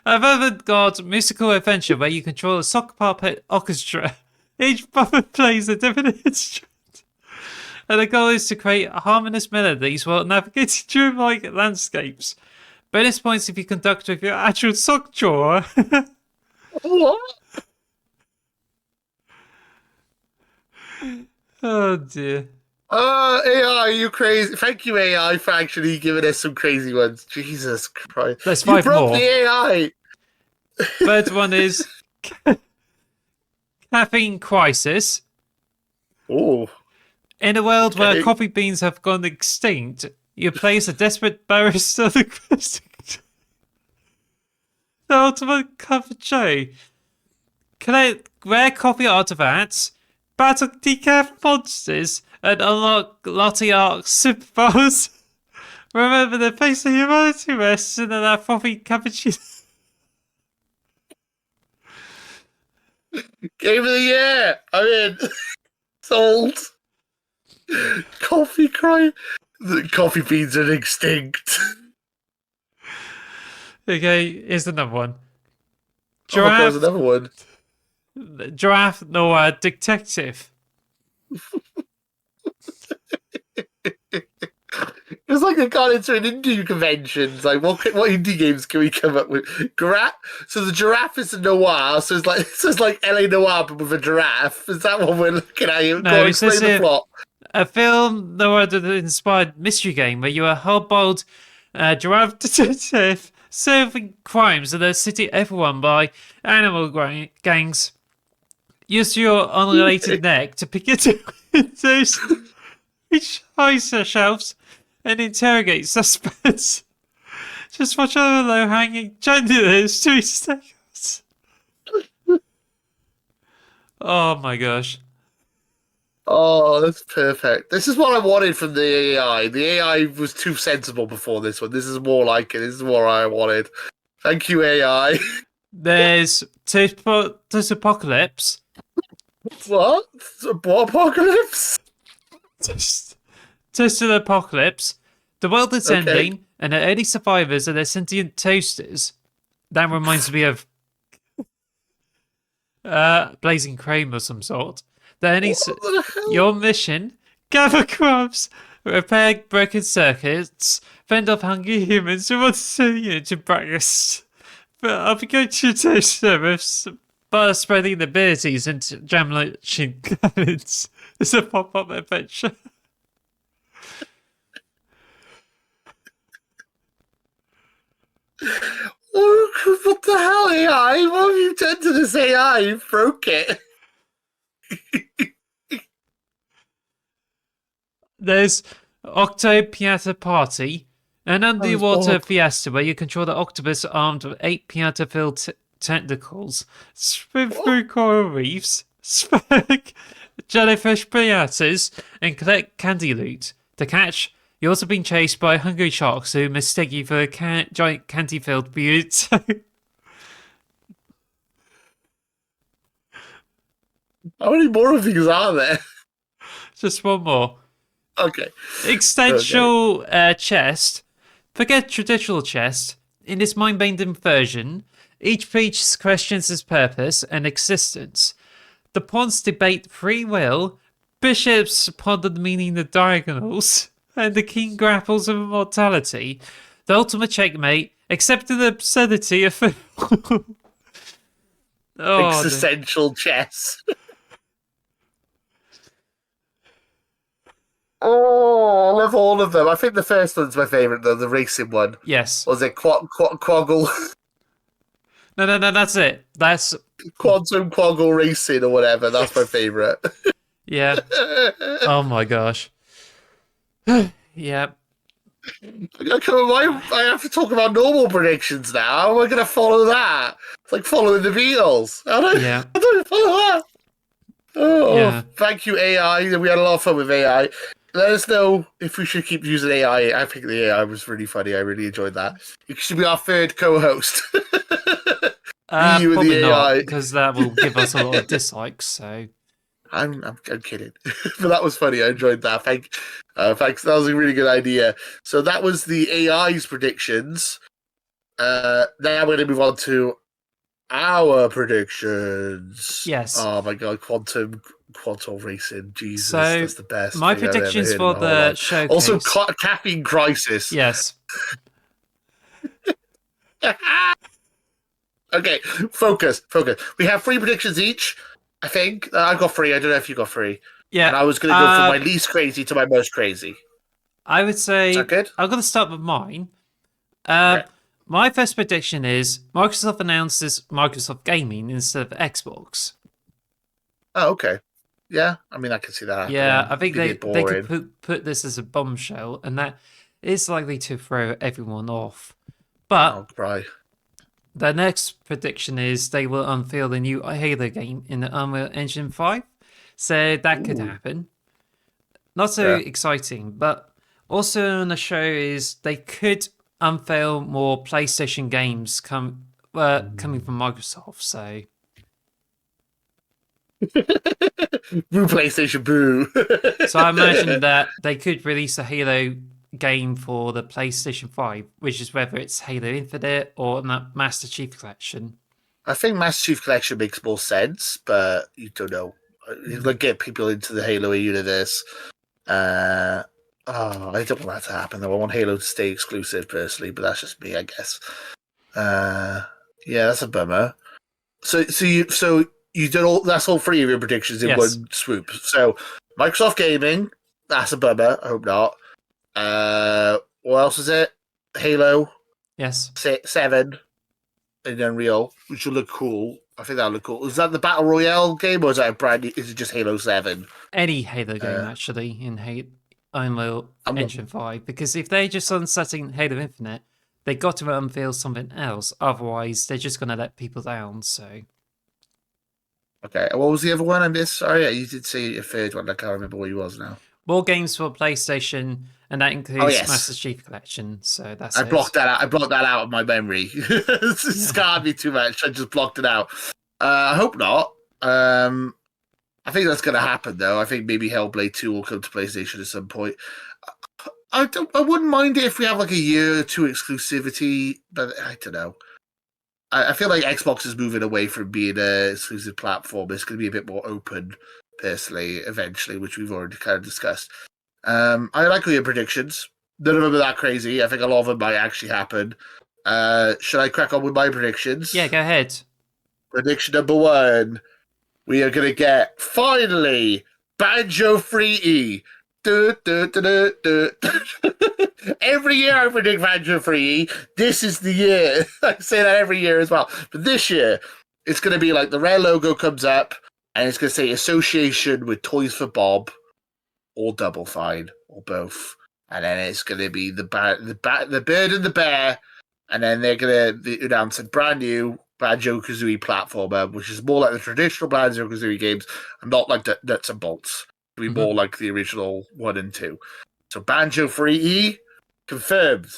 I've even got musical adventure where you control a sock puppet orchestra. Each puppet plays a different instrument, and the goal is to create harmonious melodies while navigating dreamlike landscapes. Bonus points if you conduct with your actual sock drawer. What? Oh dear. AI, you crazy. Thank you, AI, for actually giving us some crazy ones. Jesus Christ. There's You 5 broke more. the AI. Third one is caffeine crisis. Oh, In a world where okay. coffee beans have gone extinct, you place a desperate barista on the quest to the ultimate cup of joe. Collect rare coffee artifacts, battle decaf monsters, and unlock Lottie Arc superpowers. Remember, the face of humanity rests in that frothy cappuccino. Game of the year. I'm in. Sold. Coffee cry. The coffee beans are extinct. Okay, here's another one. Oh, God, there's Giraffe, another one. giraffe, Noah, detective. It's like they've gone into an indie convention. It's like, what indie games can we come up with? So the giraffe is a noir. So it's like LA Noir, but with a giraffe. Is that what we're looking at? No, Go on, it says explain the here, plot. a film Noah that inspired mystery game where you are a hard-boiled giraffe detective solving crimes in a city overrun by animal gangs. Use your unrelated neck to pick into windows, reach ice shelves, and interrogate suspects. Just watch out for low-hanging chandeliers to seconds. Oh my gosh. Oh, that's perfect. This is what I wanted from the AI. The AI was too sensible before this one. This is more like it. This is what I wanted. Thank you, AI. There's Apocalypse. What? What apocalypse? Toasted Apocalypse. The world is Okay. ending, and the early survivors are their sentient toasters. That reminds me of Blazing Crane of some sort. What the hell? Your mission: gather crumbs, repair broken circuits, fend off hungry humans who want to send you into breakfast. But I'll be going to toast service by spreading the abilities into jam-lunching cannons. It's a pop-up adventure. What the hell, AI? What have you done to this AI? You broke it. There's Octo Piata Party, an underwater bored. fiesta where you control the octopus armed with 8 piata-filled tentacles, swim through coral reefs, spike jellyfish piatas, and collect candy loot. To catch, you're also being chased by hungry sharks who mistake you for a giant candy-filled burrito. How many more of these are there? Just one more. Okay. Extensional chest. Forget traditional chest. In this mind-bending version, each page questions its purpose and existence. The pawns debate free will, bishops ponder the meaning of diagonals, and the king grapples with immortality. The ultimate checkmate, accepting the absurdity of Existential chess. Oh, I love all of them. I think the first one's my favourite, though, the racing one. Yes. Was it Quaggle? No, that's it. That's... Quantum Quaggle Racing or whatever. That's my favourite. Yeah. Oh my gosh. Yeah. Why I have to talk about normal predictions now? How am I going to follow that? It's like following the Beatles. I don't follow that. Oh, Yeah. Thank you, AI. We had a lot of fun with AI. Let us know if we should keep using AI. I think the AI was really funny. I really enjoyed that. You should be our third co-host. You and Probably the not, AI. because that will give us a lot of dislikes. So I'm kidding, but that was funny. I enjoyed that. Thanks. That was a really good idea. So that was the AI's predictions. Now we're going to move on to our predictions. Yes. Oh my god, quantum racing. Jesus, So that's the best my thing I've ever predictions heard in for my whole the life. Also, showcase. caffeine crisis. Yes. Okay, focus. We have 3 predictions each. I think I've got 3. I don't know if you got 3. Yeah. And I was going to go from my least crazy to my most crazy. I would Is say that good? I'm going to start with mine. Okay. My first prediction is Microsoft announces Microsoft Gaming instead of Xbox. Oh, okay. Yeah, I mean, I can see that happening. Yeah, I think It'd be a bit they boring. could put this as a bombshell, and that is likely to throw everyone off. But Oh, right. the next prediction is they will unveil the new Halo game in the Unreal Engine 5. So that could Ooh. happen. Not so Yeah. exciting, but also on the show is they could unveil more PlayStation games coming from Microsoft. So Boo, PlayStation, boo. so I imagine that they could release a Halo game for the PlayStation 5, which is whether it's Halo Infinite or Master Chief Collection. I think Master Chief Collection makes more sense, but you don't know. Like, get people into the Halo universe. I don't want that to happen though. I want Halo to stay exclusive personally, but that's just me, I guess. Yeah, that's a bummer. So you did all. That's all 3 of your predictions in one swoop. So Microsoft Gaming, that's a bummer. I hope not. What else is it? Halo. Yes. 7 in Unreal, which will look cool. I think that'll look cool. Is that the Battle Royale game, or is that a brand new, is it just Halo 7? Any Halo game, actually, in Unreal Engine 5. Because if they're just sunsetting Halo Infinite, they got to unveil something else. Otherwise, they're just going to let people down, so... Okay, what was the other one I missed? Sorry, you did say a third one. I can't remember what he was now. More games for PlayStation, and that includes yes. Master Chief Collection, so that's I blocked that out. I blocked that out of my memory. It scarred me too much. I just blocked it out. I hope not. I think that's going to happen, though. I think maybe Hellblade 2 will come to PlayStation at some point. I wouldn't mind it if we have like a year or 2 exclusivity, but I don't know. I feel like Xbox is moving away from being an exclusive platform. It's going to be a bit more open, personally, eventually, which we've already kind of discussed. I like all your predictions. None of them are that crazy. I think a lot of them might actually happen. Should I crack on with my predictions? Yeah, go ahead. Prediction number 1. We are going to get, finally, Banjo 3E. Every year I predict Banjo 3E. This is the year. I say that every year as well. But this year, it's going to be like the Rare logo comes up, and it's going to say association with Toys for Bob, or Double Fine, or both. And then it's going to be the bird and the bear, and then they're going to announce a brand new Banjo-Kazooie platformer, which is more like the traditional Banjo-Kazooie games, and not like the nuts and bolts. It'll be more like the original 1 and 2. So Banjo 3E, confirmed.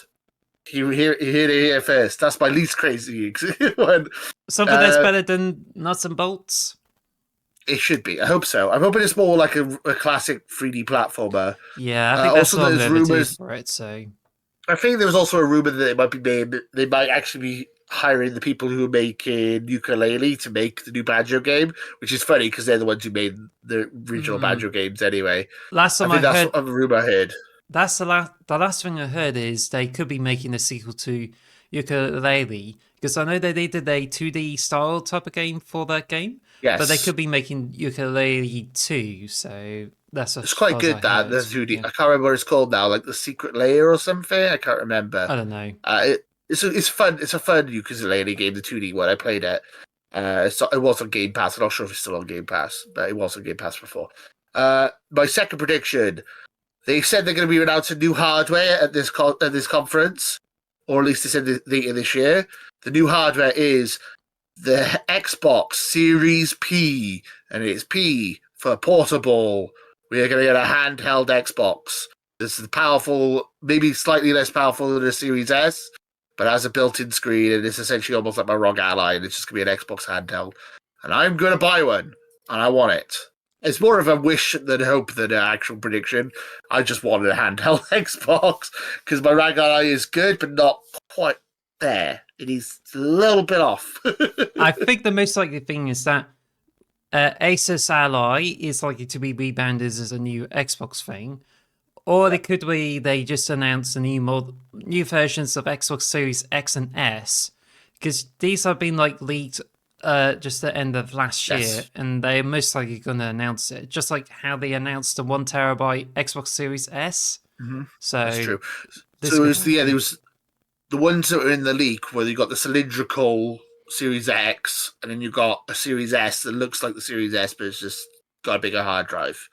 You hear it here first. That's my least crazy one. Something that's better than nuts and bolts? It should be. I hope so. I'm hoping it's more like a classic 3D platformer. Yeah, I think that's also, there's rumors for it. So I think there was also a rumor that it might be made. They might actually be hiring the people who are making Ukulele to make the new Banjo game, which is funny because they're the ones who made the original Banjo games anyway. Last time that's a rumor I heard. That's the last thing I heard is they could be making a sequel to Ukulele, because I know they did a 2D style type of game for that game. Yes, but they could be making Ukulele 2, so it's quite good. The 2D. Yeah. I can't remember what it's called now, like the Secret Layer or something. I can't remember. I don't know. It's fun. It's a fun ukulele game, the 2D one. I played it. It was on Game Pass. I'm not sure if it's still on Game Pass, but it was on Game Pass before. My second prediction: they said they're going to be announcing new hardware at this conference, or at least they said later this year. The new hardware is the Xbox Series P, and it's P for portable. We are going to get a handheld Xbox. This is powerful, maybe slightly less powerful than the Series S, but has a built-in screen, and it's essentially almost like my ROG Ally, and it's just going to be an Xbox handheld. And I'm going to buy one, and I want it. It's more of a wish than hope than an actual prediction. I just wanted a handheld Xbox, because my ROG Ally is good, but not quite there. He's a little bit off. I think the most likely thing is that Asus Ally is likely to be rebranded as a new Xbox thing, or it could be they just announced a new versions of Xbox Series X and S, because these have been like leaked just at the end of last year, Yes. and they're most likely going to announce it, just like how they announced the 1 terabyte Xbox Series S. Hmm. So That's true. this So could it was there happen. was the ones that were in the leak where you got the cylindrical Series X, and then you got a Series S that looks like the Series S, but it's just got a bigger hard drive.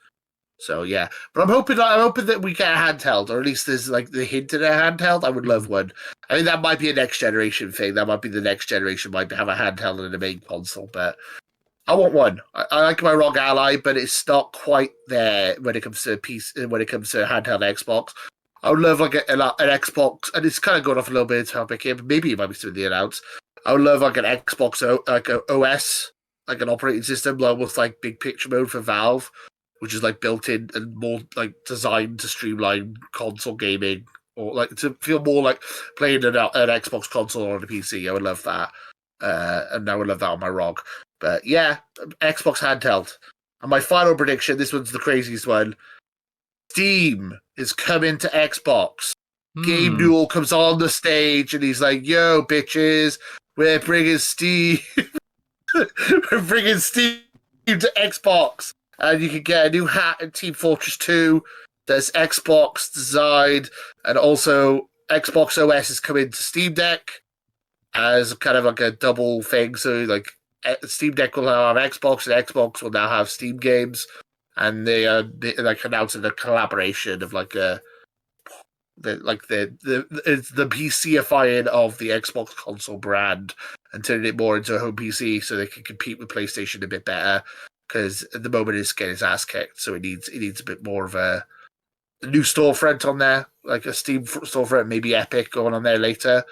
So yeah, but I'm hoping that we get a handheld, or at least there's like the hint at a handheld. I would love one. I mean, that might be a next generation thing. That might be the next generation might have a handheld and a main console, but I want one. I like my ROG Ally, but it's not quite there when it comes to when it comes to handheld Xbox. I would love like an Xbox, and it's kind of going off a little bit of topic here, but maybe it might be something they announce. I would love like an Xbox, like a OS, like an operating system, almost like Big Picture mode for Valve, which is like built in and more like designed to streamline console gaming, or like to feel more like playing an Xbox console or on a PC. I would love that, and I would love that on my ROG. But yeah, Xbox handheld. And my final prediction, this one's the craziest one. Steam is coming to Xbox. Gabe Hmm. Newell comes on the stage and he's like, "Yo, bitches, we're bringing Steam, we're bringing Steam to Xbox, and you can get a new hat in Team Fortress 2 that's Xbox designed, and also Xbox OS is coming to Steam Deck as kind of like a double thing. So like Steam Deck will now have Xbox, and Xbox will now have Steam games, and they like announcing a collaboration of like it's the PCifying of the Xbox console brand and turning it more into a home PC so they can compete with PlayStation a bit better. Because at the moment it's getting its ass kicked, so it needs a bit more of a new storefront on there, like a Steam storefront, maybe Epic going on there later.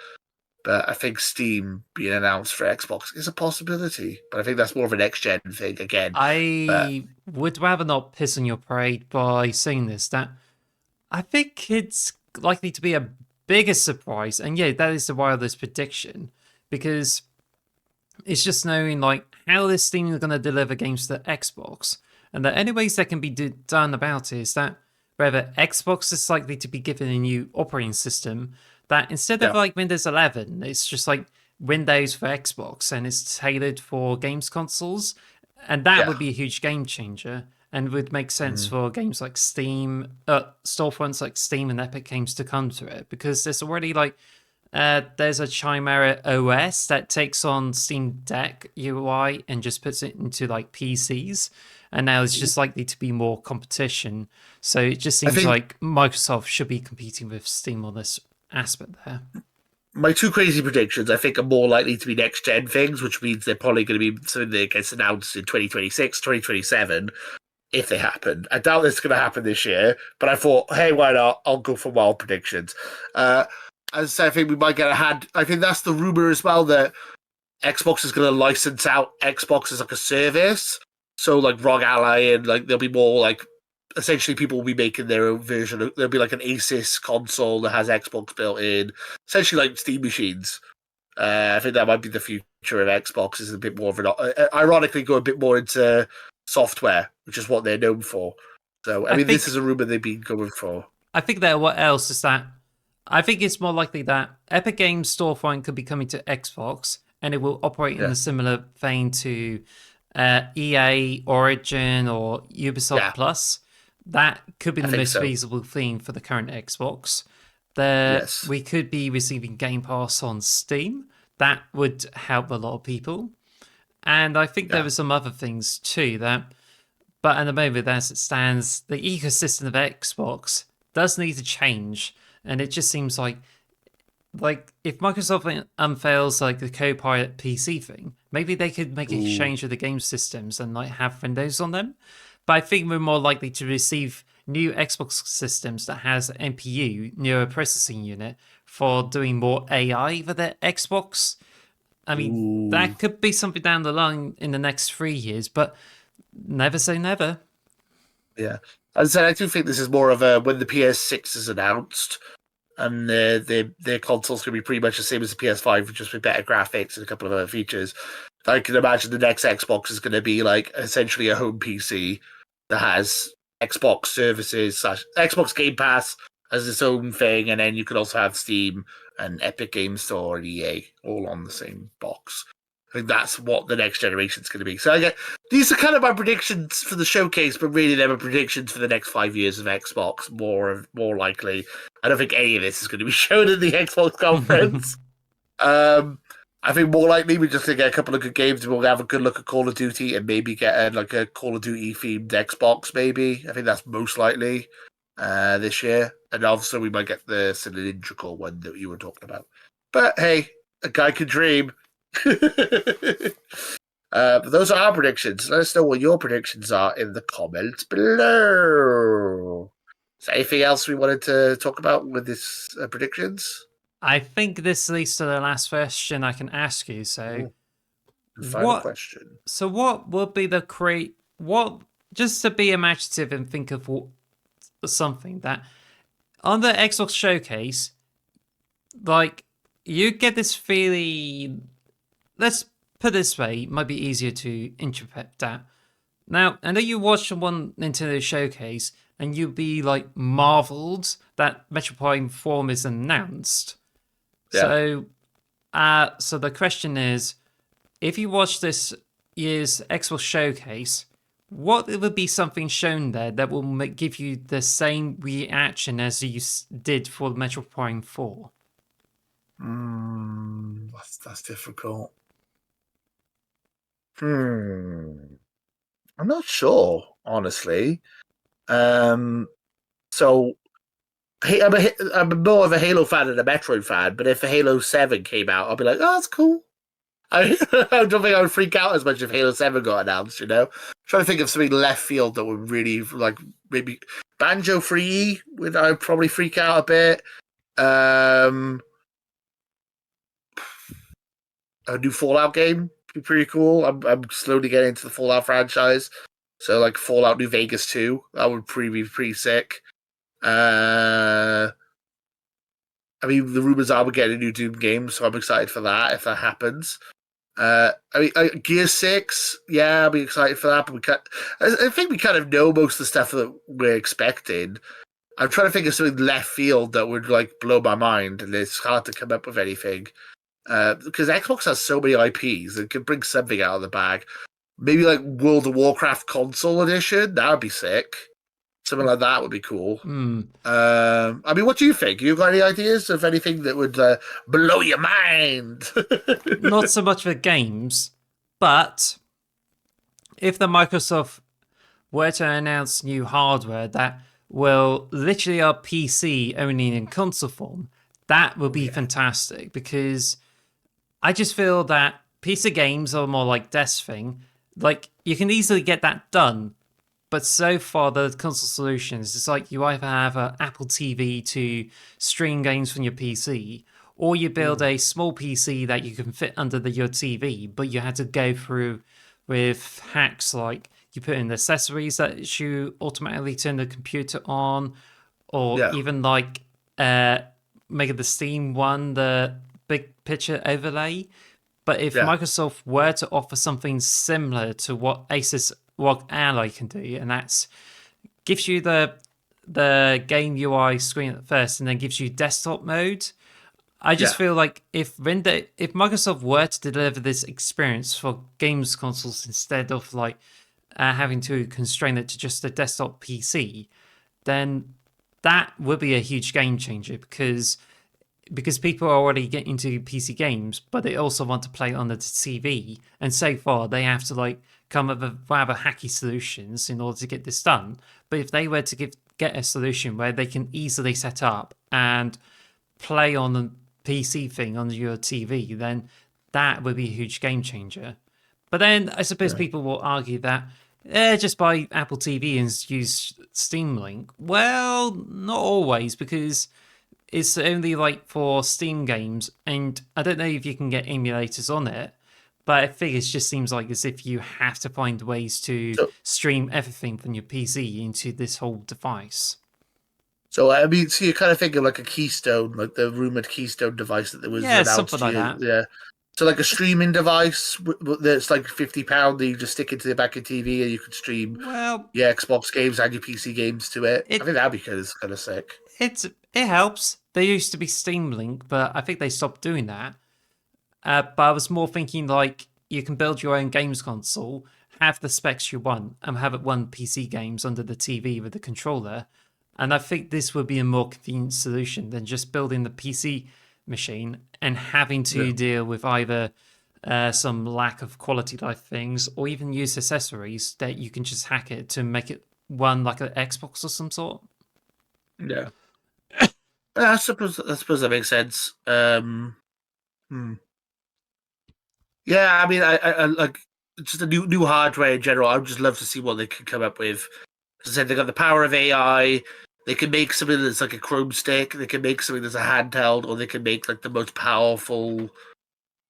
But I think Steam being announced for Xbox is a possibility. But I think that's more of a next gen thing again. But I would rather not piss on your parade by saying this. That I think it's likely to be a bigger surprise, and yeah, that is the wildest prediction because it's just knowing like how this Steam is going to deliver games to Xbox, and the only ways that can be done about it is that whether Xbox is likely to be given a new operating system that instead of yeah, like Windows 11, it's just like Windows for Xbox and it's tailored for games consoles, and that yeah. would be a huge game changer and would make sense Mm. for games like Steam, storefronts like Steam and Epic Games to come to it because there's already like there's a Chimera OS that takes on Steam Deck UI and just puts it into like PCs. And now it's just likely to be more competition. So it just I seems think like Microsoft should be competing with Steam on this aspect there. my two crazy predictions, I think, are more likely to be next gen things, which means they're probably going to be something that gets announced in 2026, 2027, if they happen. I doubt this is going to happen this year, but I thought, hey, why not? I'll go for wild predictions. Uh, as I said, I think we might get a hand. I think that's the rumor as well that Xbox is going to license out Xbox as like a service. So like ROG Ally and like there'll be more like essentially people will be making their own version. There'll be like an Asus console that has Xbox built in, essentially like Steam machines. I think that might be the future of Xbox. Is a bit more of an ironically go a bit more into software, which is what they're known for. So I I mean, this think is a rumor they've been going for. I think that what else is that I think it's more likely that Epic Games Storefront could be coming to Xbox and it will operate in Yeah, a similar vein to EA Origin or Ubisoft yeah, Plus. That could be I the think most so. feasible thing for the current Xbox. There, Yes, we could be receiving Game Pass on Steam. That would help a lot of people. And I think there yeah. were some other things too that, but at the moment, as it stands, the ecosystem of Xbox does need to change. And it just seems like if Microsoft unveils like the Copilot PC thing, maybe they could make a Ooh, change with the game systems and like have Windows on them. But I think we're more likely to receive new Xbox systems that has NPU, neural processing unit, for doing more AI for the Xbox. I mean, ooh. that could be something down the line in the next 3 years, but never say never. Yeah. As I said, I do think this is more of a when the PS6 is announced. and their console's going to be pretty much the same as the PS5, just with better graphics and a couple of other features. I can imagine the next Xbox is going to be like essentially a home PC that has Xbox services / Xbox Game Pass as its own thing, and then you could also have Steam and Epic Game Store and EA all on the same box. I think that's what the next generation is going to be. So I get these are kind of my predictions for the showcase, but really they're my predictions for the next 5 years of Xbox. More likely, I don't think any of this is going to be shown in the Xbox conference. I think more likely we're just going to get a couple of good games and we'll have a good look at Call of Duty and maybe get a Call of Duty themed Xbox, maybe. I think that's most likely this year. And also we might get the cylindrical one that you were talking about. But hey, a guy can dream. But those are our predictions. Let us know what your predictions are in the comments below. Is there anything else we wanted to talk about with this predictions? I think this leads to the last question I can ask you. So, Final question. So, what would be just to be imaginative and think of something that on the Xbox showcase, like you get this feeling. Let's put it this way, it might be easier to interpret that. Now, I know you watched one Nintendo showcase and you'd be like marveled that Metroid Prime 4 is announced. Yeah. So the question is, if you watch this year's Xbox showcase, what would be something shown there that will give you the same reaction as you did for Metroid Prime 4? That's difficult. I'm not sure, honestly. So I'm more of a Halo fan than a Metroid fan, but if Halo 7 came out, I'll be like, oh, that's cool. I don't think I would freak out as much if Halo 7 got announced, you know? I'm trying to think of something left field that would really, like, maybe Banjo Free, I would probably freak out a bit. A new Fallout game would be pretty cool. I'm slowly getting into the Fallout franchise. So, like, Fallout New Vegas 2, that would be pretty sick. I mean, the rumors are we're getting a new Doom game, so I'm excited for that if that happens. Gear 6, yeah, I'll be excited for that. But I think we kind of know most of the stuff that we're expecting. I'm trying to think of something left field that would like blow my mind, and it's hard to come up with anything. Because Xbox has so many IPs, it can bring something out of the bag. Maybe like World of Warcraft console edition, that would be sick. Something like that would be cool. I mean, what do you think? You got any ideas of anything that would blow your mind? Not so much for games, but if the Microsoft were to announce new hardware that will literally are PC only in console form, that would be fantastic, because I just feel that PC games are more like desk thing. Like, you can easily get that done, but so far the console solutions, it's like you either have an Apple TV to stream games from your PC, or you build a small PC that you can fit under your TV, but you had to go through with hacks like you put in accessories that you automatically turn the computer on, or even like make the Steam one the big picture overlay. But if Microsoft were to offer something similar to what Asus ROG Ally can do, and that's gives you the game UI screen at first and then gives you desktop mode, I just feel like if Microsoft were to deliver this experience for games consoles instead of like having to constrain it to just a desktop PC, then that would be a huge game changer, because people are already getting into PC games, but they also want to play on the TV. And so far, they have to like come up with rather hacky solutions in order to get this done. But if they were to get a solution where they can easily set up and play on the PC thing on your TV, then that would be a huge game changer. But then I suppose people will argue that just buy Apple TV and use Steam Link. Well, not always, because it's only like for Steam games, and I don't know if you can get emulators on it, but I think it just seems like as if you have to find ways to stream everything from your PC into this whole device. So I mean, so you kind of think of like a Keystone, like the rumored Keystone device that was Yeah, announced something like that. Yeah. So like a streaming device that's like £50 that you just stick into the back of your TV and you can stream Well, your Xbox games and your PC games to it. I it think that'd be kind of sick. it helps. There used to be Steam Link, but I think they stopped doing that. But I was more thinking like you can build your own games console, have the specs you want, and have it run PC games under the TV with the controller. And I think this would be a more convenient solution than just building the PC machine and having to Yeah. deal with either some lack of quality life things or even use accessories that you can just hack it to make it run like an Xbox or some sort. Yeah. I suppose that makes sense. Hmm. Yeah, I mean, I like just the new hardware in general. I would just love to see what they can come up with. As I said, they got the power of AI. They can make something that's like a Chrome stick. They can make something that's a handheld, or they can make like the most powerful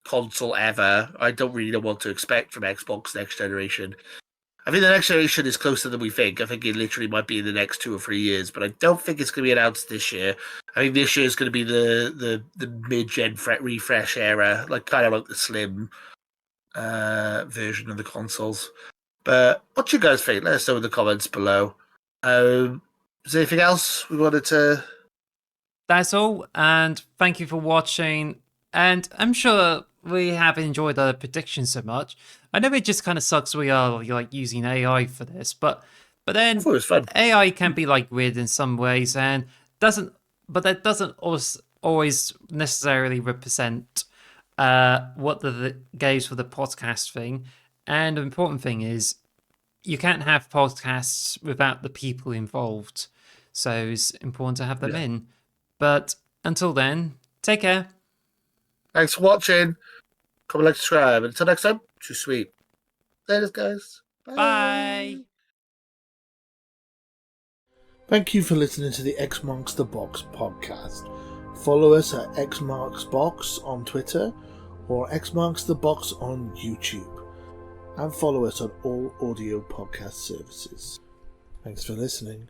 console ever. I don't really know what to expect from Xbox next generation. I think the next generation is closer than we think. I think it literally might be in the next 2 or 3 years, but I don't think it's going to be announced this year. I think this year is going to be the mid-gen refresh era, like kind of like the slim version of the consoles. But what do you guys think? Let us know in the comments below. Is there anything else we wanted to? That's all, and thank you for watching. And I'm sure we have enjoyed the predictions so much. I know it just kind of sucks we are like using AI for this, but I then thought it was fun. AI can be like weird in some ways, and doesn't. But that doesn't always necessarily represent what the games for the podcast thing. And the important thing is you can't have podcasts without the people involved. So it's important to have them Yeah. in. But until then, take care. Thanks for watching. Comment, like, subscribe. And until next time, too sweet. Later, guys. Bye. Thank you for listening to the X Marks the Box podcast. Follow us at X Marks Box on Twitter or X Marks the Box on YouTube. And follow us on all audio podcast services. Thanks for listening.